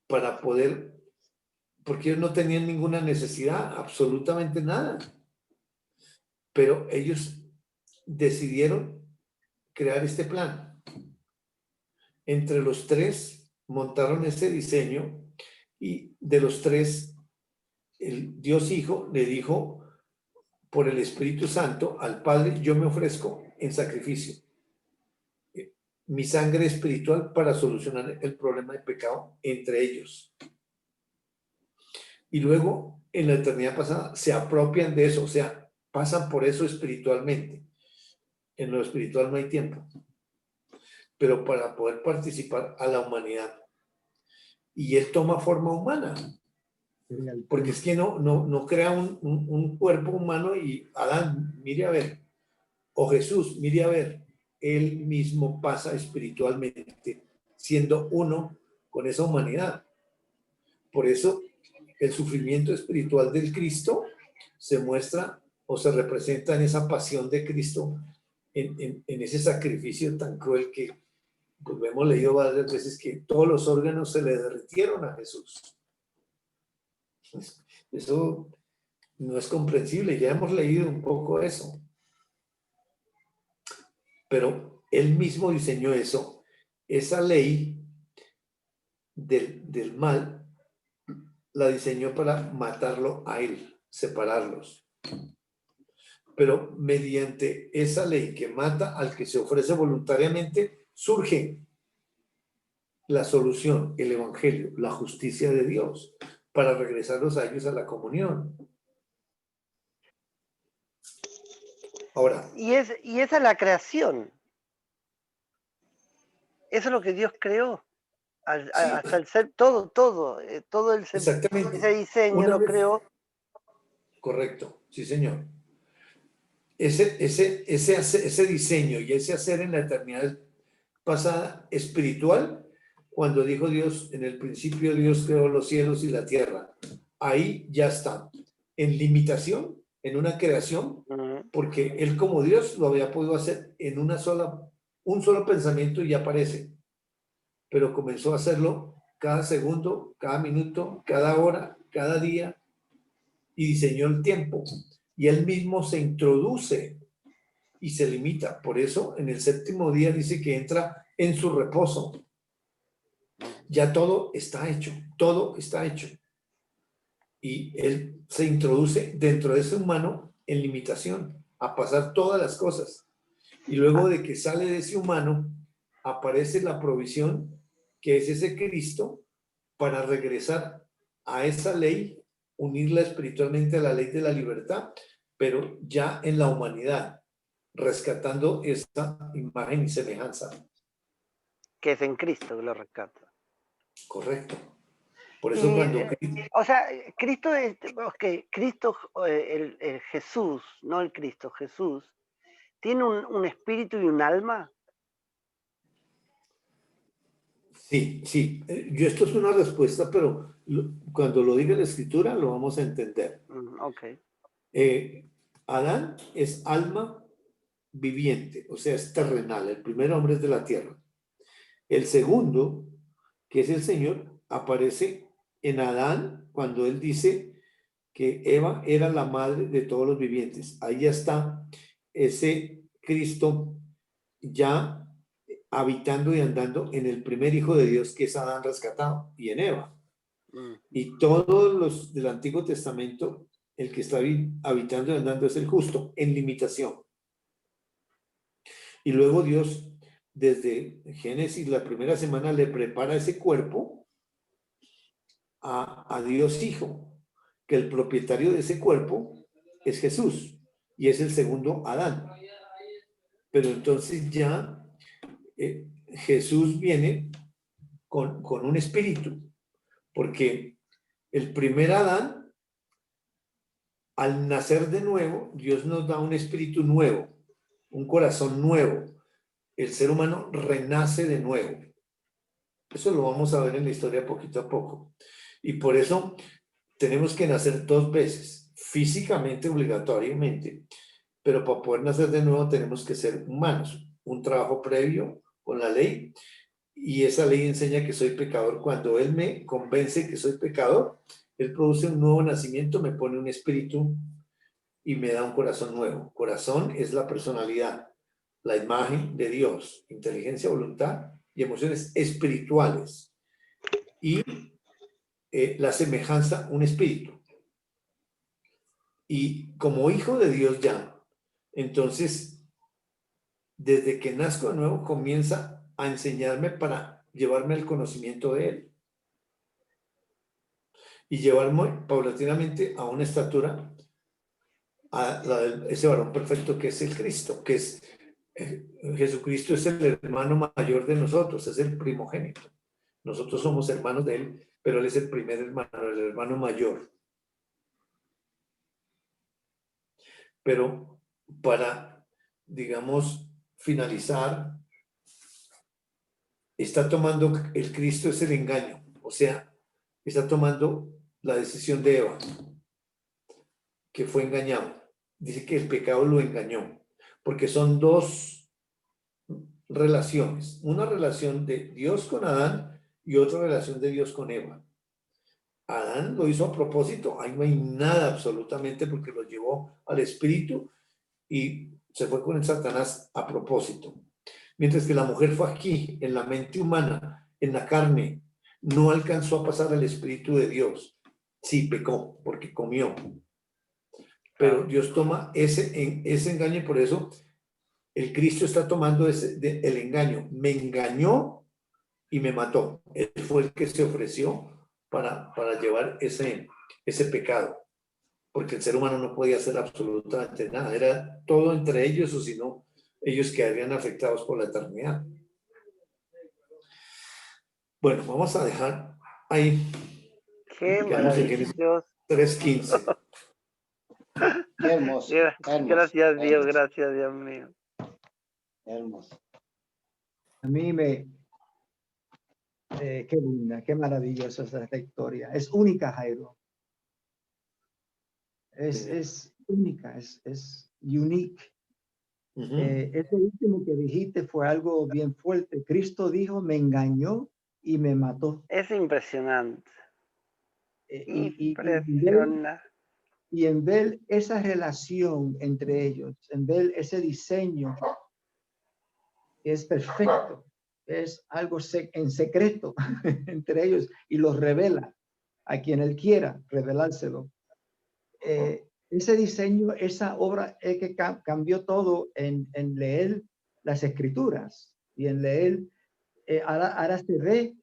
para poder, porque ellos no tenían ninguna necesidad, absolutamente nada. Pero ellos decidieron crear este plan. Entre los tres montaron este diseño, y de los tres, el Dios Hijo le dijo por el Espíritu Santo al Padre, yo me ofrezco en sacrificio, mi sangre espiritual para solucionar el problema de pecado entre ellos. Y luego, en la eternidad pasada, se apropian de eso, o sea, pasan por eso espiritualmente. En lo espiritual no hay tiempo, pero para poder participar a la humanidad. Y Él toma forma humana, porque es que no crea un cuerpo humano y Adán, mire a ver, o Jesús, mire a ver, Él mismo pasa espiritualmente, siendo uno con esa humanidad. Por eso el sufrimiento espiritual del Cristo se muestra o se representa en esa pasión de Cristo, en ese sacrificio tan cruel que pues, hemos leído varias veces, que todos los órganos se le derritieron a Jesús. Eso no es comprensible, ya hemos leído un poco eso. Pero Él mismo diseñó eso, esa ley del mal, la diseñó para matarlo a Él, separarlos. Pero mediante esa ley que mata al que se ofrece voluntariamente, surge la solución, el evangelio, la justicia de Dios, para regresarlos a ellos a la comunión. Ahora. Y esa es la creación. Eso es lo que Dios creó. Hasta el ser, todo el ser, Exactamente. ese diseño lo creó. Correcto, sí señor. Ese diseño y ese hacer en la eternidad pasada espiritual, cuando dijo Dios, en el principio Dios creó los cielos y la tierra, ahí ya está, en limitación, en una creación, porque Él como Dios lo había podido hacer en un solo pensamiento y ya aparece, pero comenzó a hacerlo cada segundo, cada minuto, cada hora, cada día, y diseñó el tiempo. Y Él mismo se introduce y se limita. Por eso en el séptimo día dice que entra en su reposo. Ya todo está hecho, todo está hecho. Y Él se introduce dentro de ese humano en limitación, a pasar todas las cosas. Y luego de que sale de ese humano, aparece la provisión, que es ese Cristo, para regresar a esa ley, unirla espiritualmente a la ley de la libertad, pero ya en la humanidad, rescatando esta imagen y semejanza. Que es en Cristo que lo rescata. Correcto. Por eso cuando O sea, Cristo es, Cristo, el Jesús, no el Cristo, Jesús, ¿tiene un espíritu y un alma? sí, sí, yo esto es una respuesta, pero cuando lo diga la escritura lo vamos a entender. Ok. Adán es alma viviente, o sea, es terrenal, el primer hombre es de la tierra. El segundo, que es el Señor, aparece en Adán cuando él dice que Eva era la madre de todos los vivientes. Ahí ya está ese Cristo ya habitando y andando en el primer hijo de Dios, que es Adán rescatado, y en Eva. Y todos los del Antiguo Testamento, el que está habitando y andando es el justo, en limitación. Y luego Dios, desde Génesis, la primera semana, le prepara ese cuerpo a Dios Hijo, que el propietario de ese cuerpo es Jesús, y es el segundo Adán. Pero entonces ya Jesús viene con un espíritu, porque el primer Adán, al nacer de nuevo, Dios nos da un espíritu nuevo, un corazón nuevo. El ser humano renace de nuevo. Eso lo vamos a ver en la historia poquito a poco. Y por eso tenemos que nacer 2 veces, físicamente, obligatoriamente, pero para poder nacer de nuevo tenemos que ser humanos. Un trabajo previo con la ley, y esa ley enseña que soy pecador. Cuando Él me convence que soy pecador, Él produce un nuevo nacimiento, me pone un espíritu y me da un corazón nuevo. Corazón es la personalidad, la imagen de Dios, inteligencia, voluntad y emociones espirituales. Y la semejanza, un espíritu. Y como hijo de Dios ya, entonces, desde que nazco de nuevo, comienza a enseñarme para llevarme al conocimiento de Él. Y llevarme paulatinamente a una estatura, a ese varón perfecto que es el Cristo, que es Jesucristo, es el hermano mayor de nosotros, es el primogénito. Nosotros somos hermanos de Él, pero Él es el primer hermano, el hermano mayor. Pero para, digamos, finalizar, está tomando, el Cristo es el engaño, o sea, está tomando la decisión de Eva, que fue engañado. Dice que el pecado lo engañó, porque son 2 relaciones, una relación de Dios con Adán y otra relación de Dios con Eva. Adán lo hizo a propósito, ahí no hay nada absolutamente, porque lo llevó al espíritu y se fue con el Satanás a propósito. Mientras que la mujer fue aquí, en la mente humana, en la carne, no alcanzó a pasar al Espíritu de Dios. Sí, pecó, porque comió. Pero Dios toma ese engaño, y por eso el Cristo está tomando el engaño. Me engañó y me mató. Él fue el que se ofreció para llevar ese pecado. Porque el ser humano no podía hacer absolutamente nada. Era todo entre ellos, o si no, ellos quedarían afectados por la eternidad. Bueno, vamos a dejar ahí. Qué maravilloso. 3:15. Qué hermoso. Hermoso. Gracias Dios, gracias Dios mío. Hermoso. A mí qué linda, qué maravillosa es esta historia. Es única, Jairo. Es única, es unique. Ese último que dijiste fue algo bien fuerte. Cristo dijo, me engañó y me mató. Es impresionante. Y en ver esa relación entre ellos, en ver ese diseño, es perfecto. Es algo en secreto entre ellos y los revela a quien él quiera revelárselo. Ese diseño, esa obra es que cambió todo en leer las escrituras y en leer, ahora se ve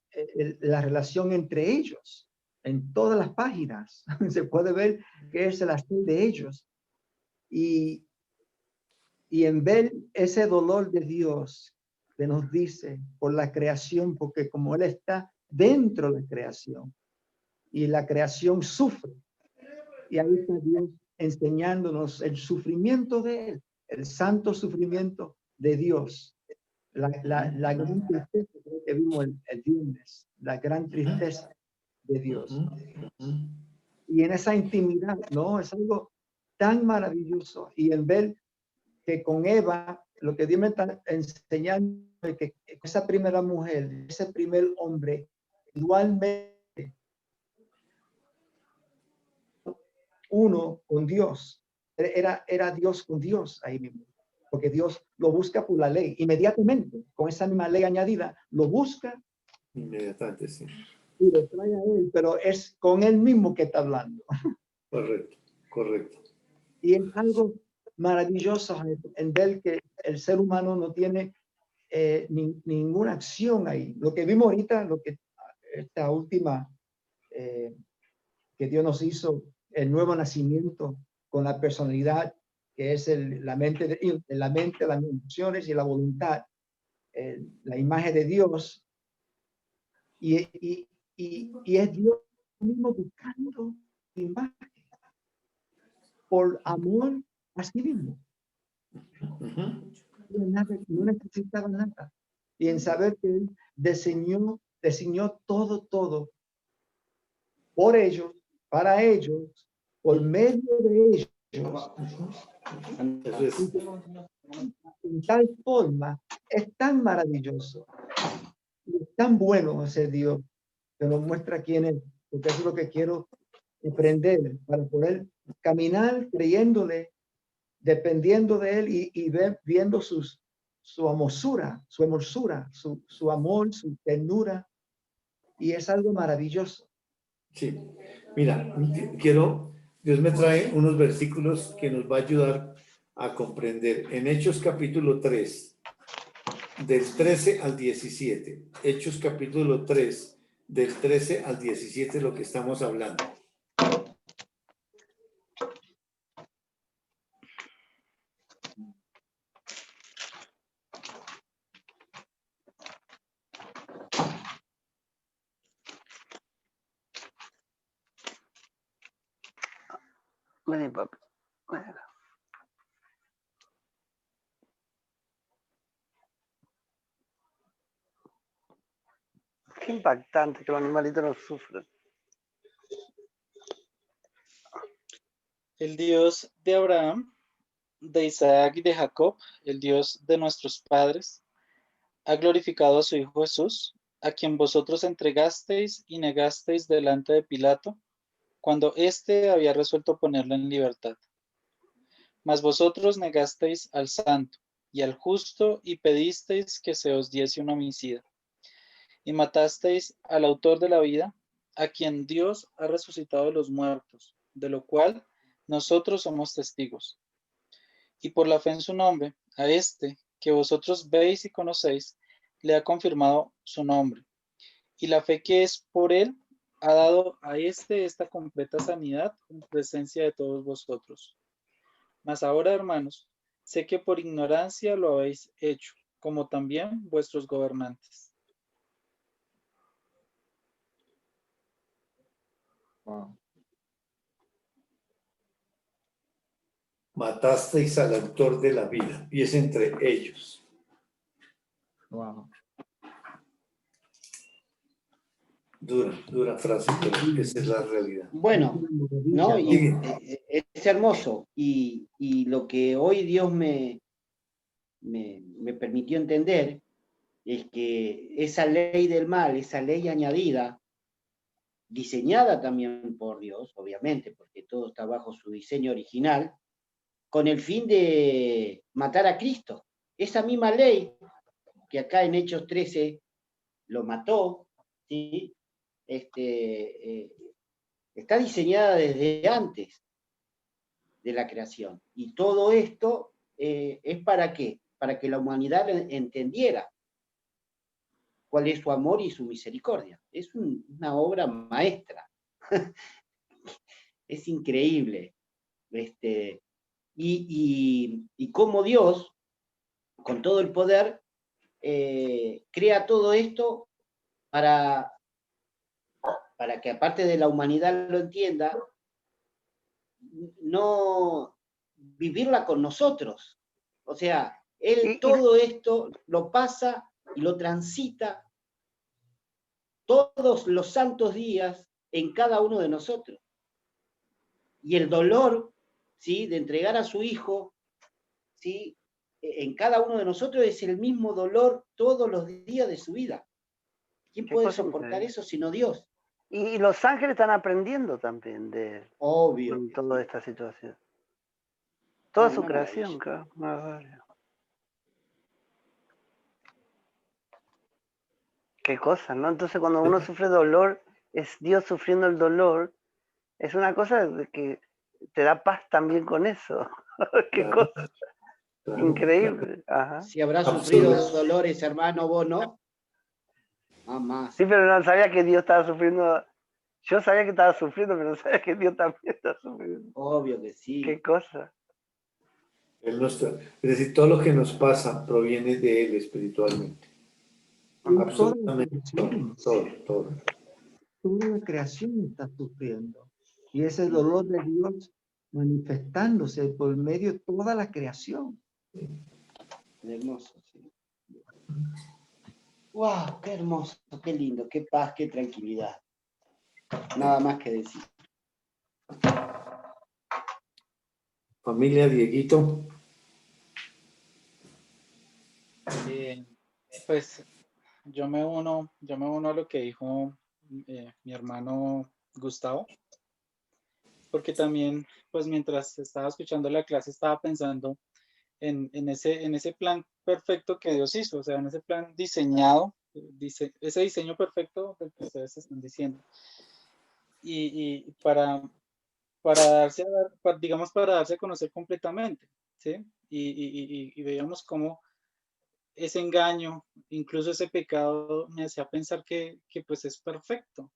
la relación entre ellos en todas las páginas. Se puede ver que es el hacer de ellos y en ver ese dolor de Dios que nos dice por la creación, porque como Él está dentro de la creación, y la creación sufre. Y ahí está Dios enseñándonos el sufrimiento de Él, el santo sufrimiento de Dios. La gran tristeza que vimos el viernes, la gran tristeza de Dios. Y en esa intimidad, ¿no? Es algo tan maravilloso. Y en ver que con Eva, lo que Dios me está enseñando es que esa primera mujer, ese primer hombre, igualmente uno con Dios. Era Dios con Dios ahí mismo. Porque Dios lo busca por la ley. Inmediatamente, con esa misma ley añadida, lo busca. Inmediatamente, sí. Y lo trae a él, pero es con él mismo que está hablando. Correcto, correcto. Y es algo maravilloso en ver que el ser humano no tiene ninguna acción ahí. Lo que vimos ahorita, esta última que Dios nos hizo, el nuevo nacimiento con la personalidad, que es la mente, las emociones y la voluntad, la imagen de Dios. Y es Dios mismo buscando imagen por amor a sí mismo. No necesitaba nada. Y en saber que Él diseñó todo por ellos, para ellos, por medio de ellos. En tal forma, es tan maravilloso, y es tan bueno ese Dios que nos muestra quién es, porque eso es lo que quiero aprender para poder caminar creyéndole, dependiendo de él y viendo su hermosura, su amor, su ternura, y es algo maravilloso. Sí, mira, Dios me trae unos versículos que nos va a ayudar a comprender. En Hechos capítulo 3, del 13 al 17. Hechos capítulo 3, del 13 al 17, lo que estamos hablando. Vení, papi. Qué impactante que los animalitos no sufren. El Dios de Abraham, de Isaac y de Jacob, el Dios de nuestros padres, ha glorificado a su Hijo Jesús, a quien vosotros entregasteis y negasteis delante de Pilato, cuando éste había resuelto ponerlo en libertad. Mas vosotros negasteis al santo y al justo y pedisteis que se os diese un homicida. Y matasteis al autor de la vida, a quien Dios ha resucitado de los muertos, de lo cual nosotros somos testigos. Y por la fe en su nombre, a este que vosotros veis y conocéis, le ha confirmado su nombre. Y la fe que es por él ha dado a esta completa sanidad en presencia de todos vosotros. Mas ahora, hermanos, sé que por ignorancia lo habéis hecho, como también vuestros gobernantes. Wow. Matasteis al autor de la vida, y es entre ellos. Wow. Dura frase, pero esa es la realidad. Bueno, ¿no? Y Sigue. es hermoso. Y lo que hoy Dios me permitió entender es que esa ley del mal, esa ley añadida, diseñada también por Dios, obviamente, porque todo está bajo su diseño original, con el fin de matar a Cristo. Esa misma ley que acá en Hechos 13 lo mató, ¿sí? Está diseñada desde antes de la creación. Y todo esto es ¿para qué? Para que la humanidad entendiera cuál es su amor y su misericordia. Es una obra maestra. Es increíble. Y cómo Dios, con todo el poder, crea todo esto para para que aparte de la humanidad lo entienda, no vivirla con nosotros. O sea, Él todo esto lo pasa y lo transita todos los santos días en cada uno de nosotros. Y el dolor, ¿sí?, de entregar a su Hijo, ¿sí?, en cada uno de nosotros es el mismo dolor todos los días de su vida. ¿Quién Qué puede cosa soportar increíble. eso sino Dios? Y los ángeles están aprendiendo también de Obvio. con que toda sí. esta situación. Toda No, su una creación, maravilla. claro. Maravilla. Qué cosa, ¿no? Entonces cuando uno sufre dolor, es Dios sufriendo el dolor, es una cosa de que te da paz también con eso. Qué Claro, cosa claro, increíble. Ajá. Si habrá Absoluto. sufrido dolores, hermano, vos no. Mamá. Sí, pero no sabía que Dios estaba sufriendo. Yo sabía que estaba sufriendo, pero no sabía que Dios también está sufriendo. Obvio que sí. Qué cosa. Él nos tra- es decir, todo lo que nos pasa proviene de Él espiritualmente. Y toda la Absolutamente creación, todo. toda la creación está sufriendo. Y ese dolor de Dios manifestándose por medio de toda la creación. Hermoso, sí. ¡Wow! ¡Qué hermoso! ¡Qué lindo! ¡Qué paz! ¡Qué tranquilidad! Nada más que decir. Familia, Dieguito. Pues yo me uno a lo que dijo mi hermano Gustavo, porque también, pues mientras estaba escuchando la clase, estaba pensando en ese plan perfecto que Dios hizo, o sea, en ese plan diseñado, ese diseño perfecto del que ustedes están diciendo. Y para darse digamos, para darse a conocer completamente, ¿sí? Y veíamos cómo ese engaño, incluso ese pecado, me hacía pensar que pues es perfecto.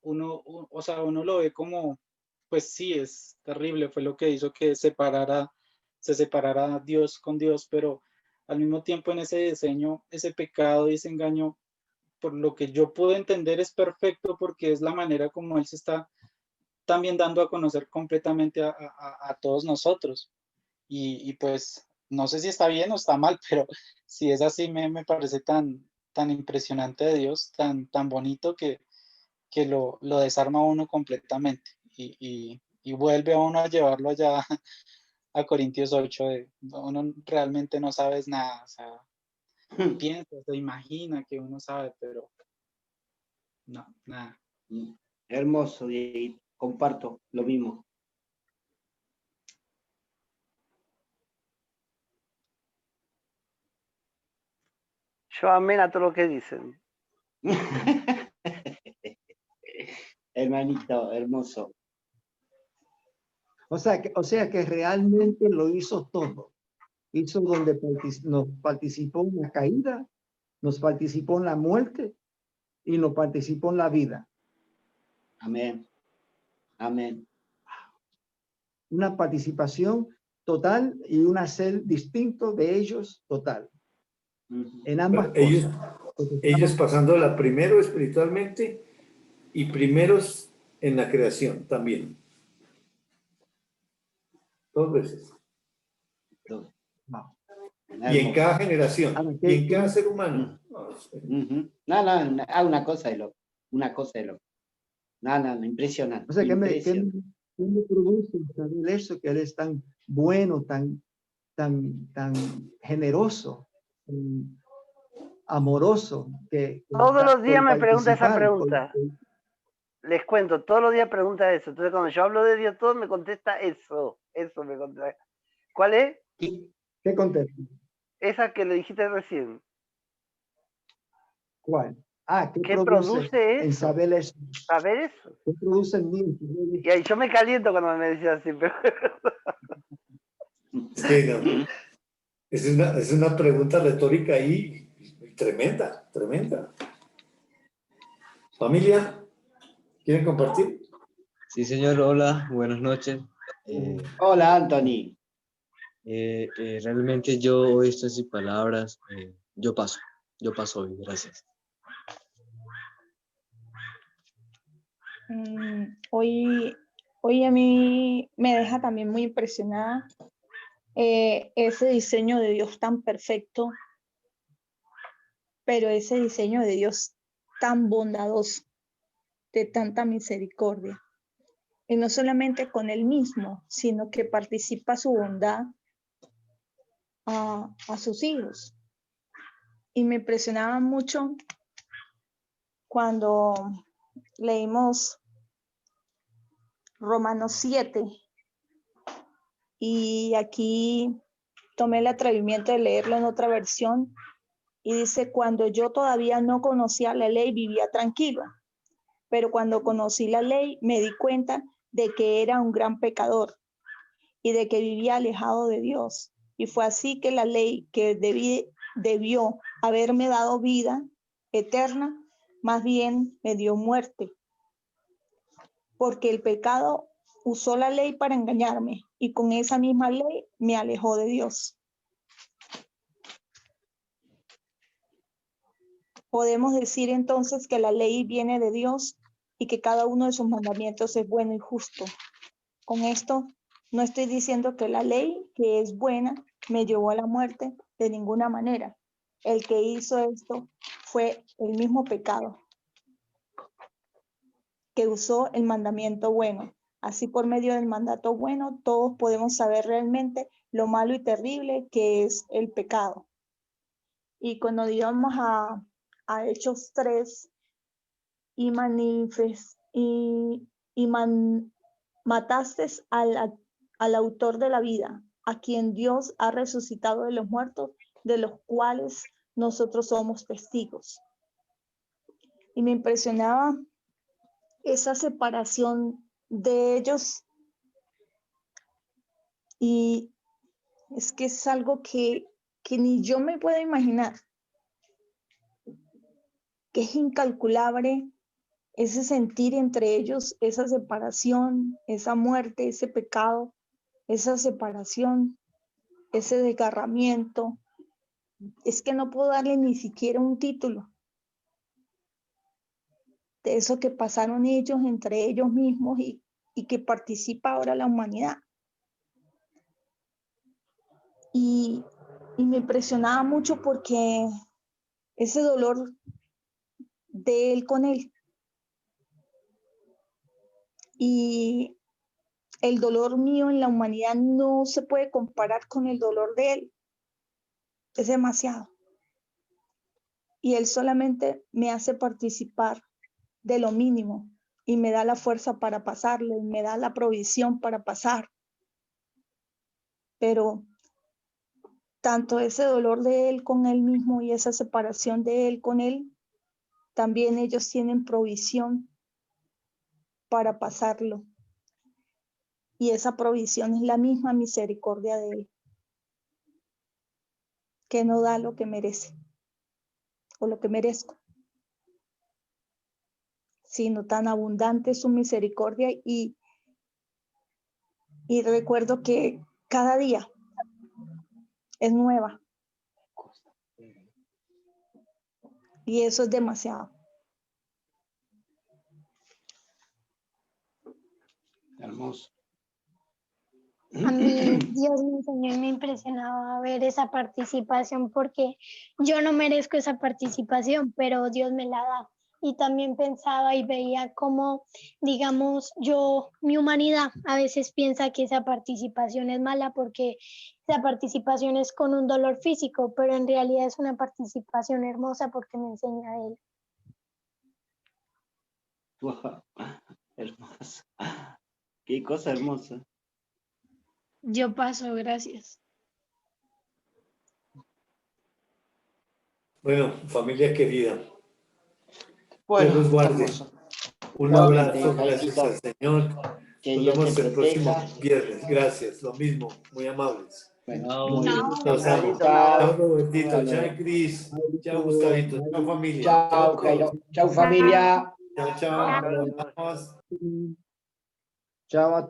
O sea, uno lo ve como, pues sí, es terrible, fue lo que hizo que se separara Dios con Dios, pero al mismo tiempo en ese diseño, ese pecado y ese engaño, por lo que yo puedo entender, es perfecto porque es la manera como Él se está también dando a conocer completamente a todos nosotros. Y pues no sé si está bien o está mal, pero si es así, me parece tan impresionante de Dios, tan bonito que lo desarma a uno completamente y vuelve a uno a llevarlo allá a Corintios 8, de uno realmente no sabes nada, o sea, piensa, se imagina que uno sabe, pero no, nada. Hermoso, Dieguito. Comparto lo mismo. Yo amén a todo lo que dicen. Hermanito, hermoso. O sea que realmente lo hizo todo. Hizo donde nos participó en la caída, nos participó en la muerte y nos participó en la vida. Amén. Amén. Una participación total y un hacer distinto de ellos total. En ambas Ellos, cosas. ellos pasándola primero espiritualmente y primeros en la creación también. 2 veces. Wow. Y en cada generación, y en cada ser humano. No, una cosa de loco. Una cosa de loco. No, impresionante. O sea, ¿qué me Impresionante. produce saber eso? Que Él es tan bueno, tan generoso, tan amoroso. Todos los días por me pregunta esa participar, pregunta. Les cuento, todos los días pregunta eso. Entonces cuando yo hablo de Dios, todo me contesta eso. Eso me contesta. ¿Cuál es? ¿Qué contesta? Esa que le dijiste recién. ¿Cuál? ¿Qué produce en eso? saber eso? Saber eso. ¿Qué produce en mí? Y ahí yo me caliento cuando me decía así, pero Sí, no. Es una pregunta retórica ahí tremenda, tremenda. Familia, ¿quieren compartir? Sí, señor, hola, buenas noches. Hola, Anthony. Realmente yo estas palabras, yo paso hoy, gracias. Hoy a mí me deja también muy impresionada ese diseño de Dios tan perfecto, pero ese diseño de Dios tan bondadoso, de tanta misericordia. Y no solamente con Él mismo, sino que participa su bondad a sus hijos. Y me impresionaba mucho cuando leímos Romanos 7, y aquí tomé el atrevimiento de leerlo en otra versión, y dice: cuando yo todavía no conocía la ley, vivía tranquila, pero cuando conocí la ley, me di cuenta de que era un gran pecador y de que vivía alejado de Dios. Y fue así que la ley, que debió haberme dado vida eterna, más bien me dio muerte, porque el pecado usó la ley para engañarme, y con esa misma ley me alejó de Dios. Podemos decir entonces que la ley viene de Dios y que cada uno de sus mandamientos es bueno y justo. Con esto no estoy diciendo que la ley, que es buena, me llevó a la muerte, de ninguna manera. El que hizo esto fue el mismo pecado, que usó el mandamiento bueno. Así, por medio del mandato bueno, todos podemos saber realmente lo malo y terrible que es el pecado. Y cuando digamos a Hechos 3, mataste al autor de la vida, a quien Dios ha resucitado de los muertos, de los cuales nosotros somos testigos. Y me impresionaba esa separación de ellos, y es que es algo que ni yo me puedo imaginar, que es incalculable ese sentir entre ellos, esa separación, esa muerte, ese pecado, esa separación, ese desgarramiento. Es que no puedo darle ni siquiera un título de eso que pasaron ellos entre ellos mismos, y que participa ahora la humanidad. Y me impresionaba mucho porque ese dolor de él con él, y el dolor mío en la humanidad no se puede comparar con el dolor de él. Es demasiado. Y él solamente me hace participar de lo mínimo y me da la fuerza para pasarlo, y me da la provisión para pasar. Pero tanto ese dolor de él con él mismo y esa separación de él con él, también ellos tienen provisión para pasarlo. Y esa provisión es la misma misericordia de él, que no da lo que merece o lo que merezco, sino tan abundante su misericordia. Y recuerdo que cada día es nueva, y eso es demasiado. Hermoso. A mí Dios me enseñó y me impresionaba ver esa participación, porque yo no merezco esa participación, pero Dios me la da. Y también pensaba y veía cómo, digamos, mi humanidad a veces piensa que esa participación es mala porque esa participación es con un dolor físico, pero en realidad es una participación hermosa porque me enseña de él. Wow. Hermoso. Qué cosa hermosa. Yo paso, gracias. Bueno, familia querida, Bueno, Dios los guarde. hermoso. Un Igualmente, abrazo, gracias al Jaimito, Señor. que Nos Dios vemos te el próximo proteja. viernes. Gracias, lo mismo, muy amables. Bueno, Chao. muy bien. Los amo. Carlito, un abrazo. Chao, Robertito. Hasta Chao, luego. Cris. Chao, Gustavito. Chao, familia. Chao, Chao, Jairo. todos. Chao, familia. Chao, Chao, chao. chao, Nos chicos. vemos. Chao a todos.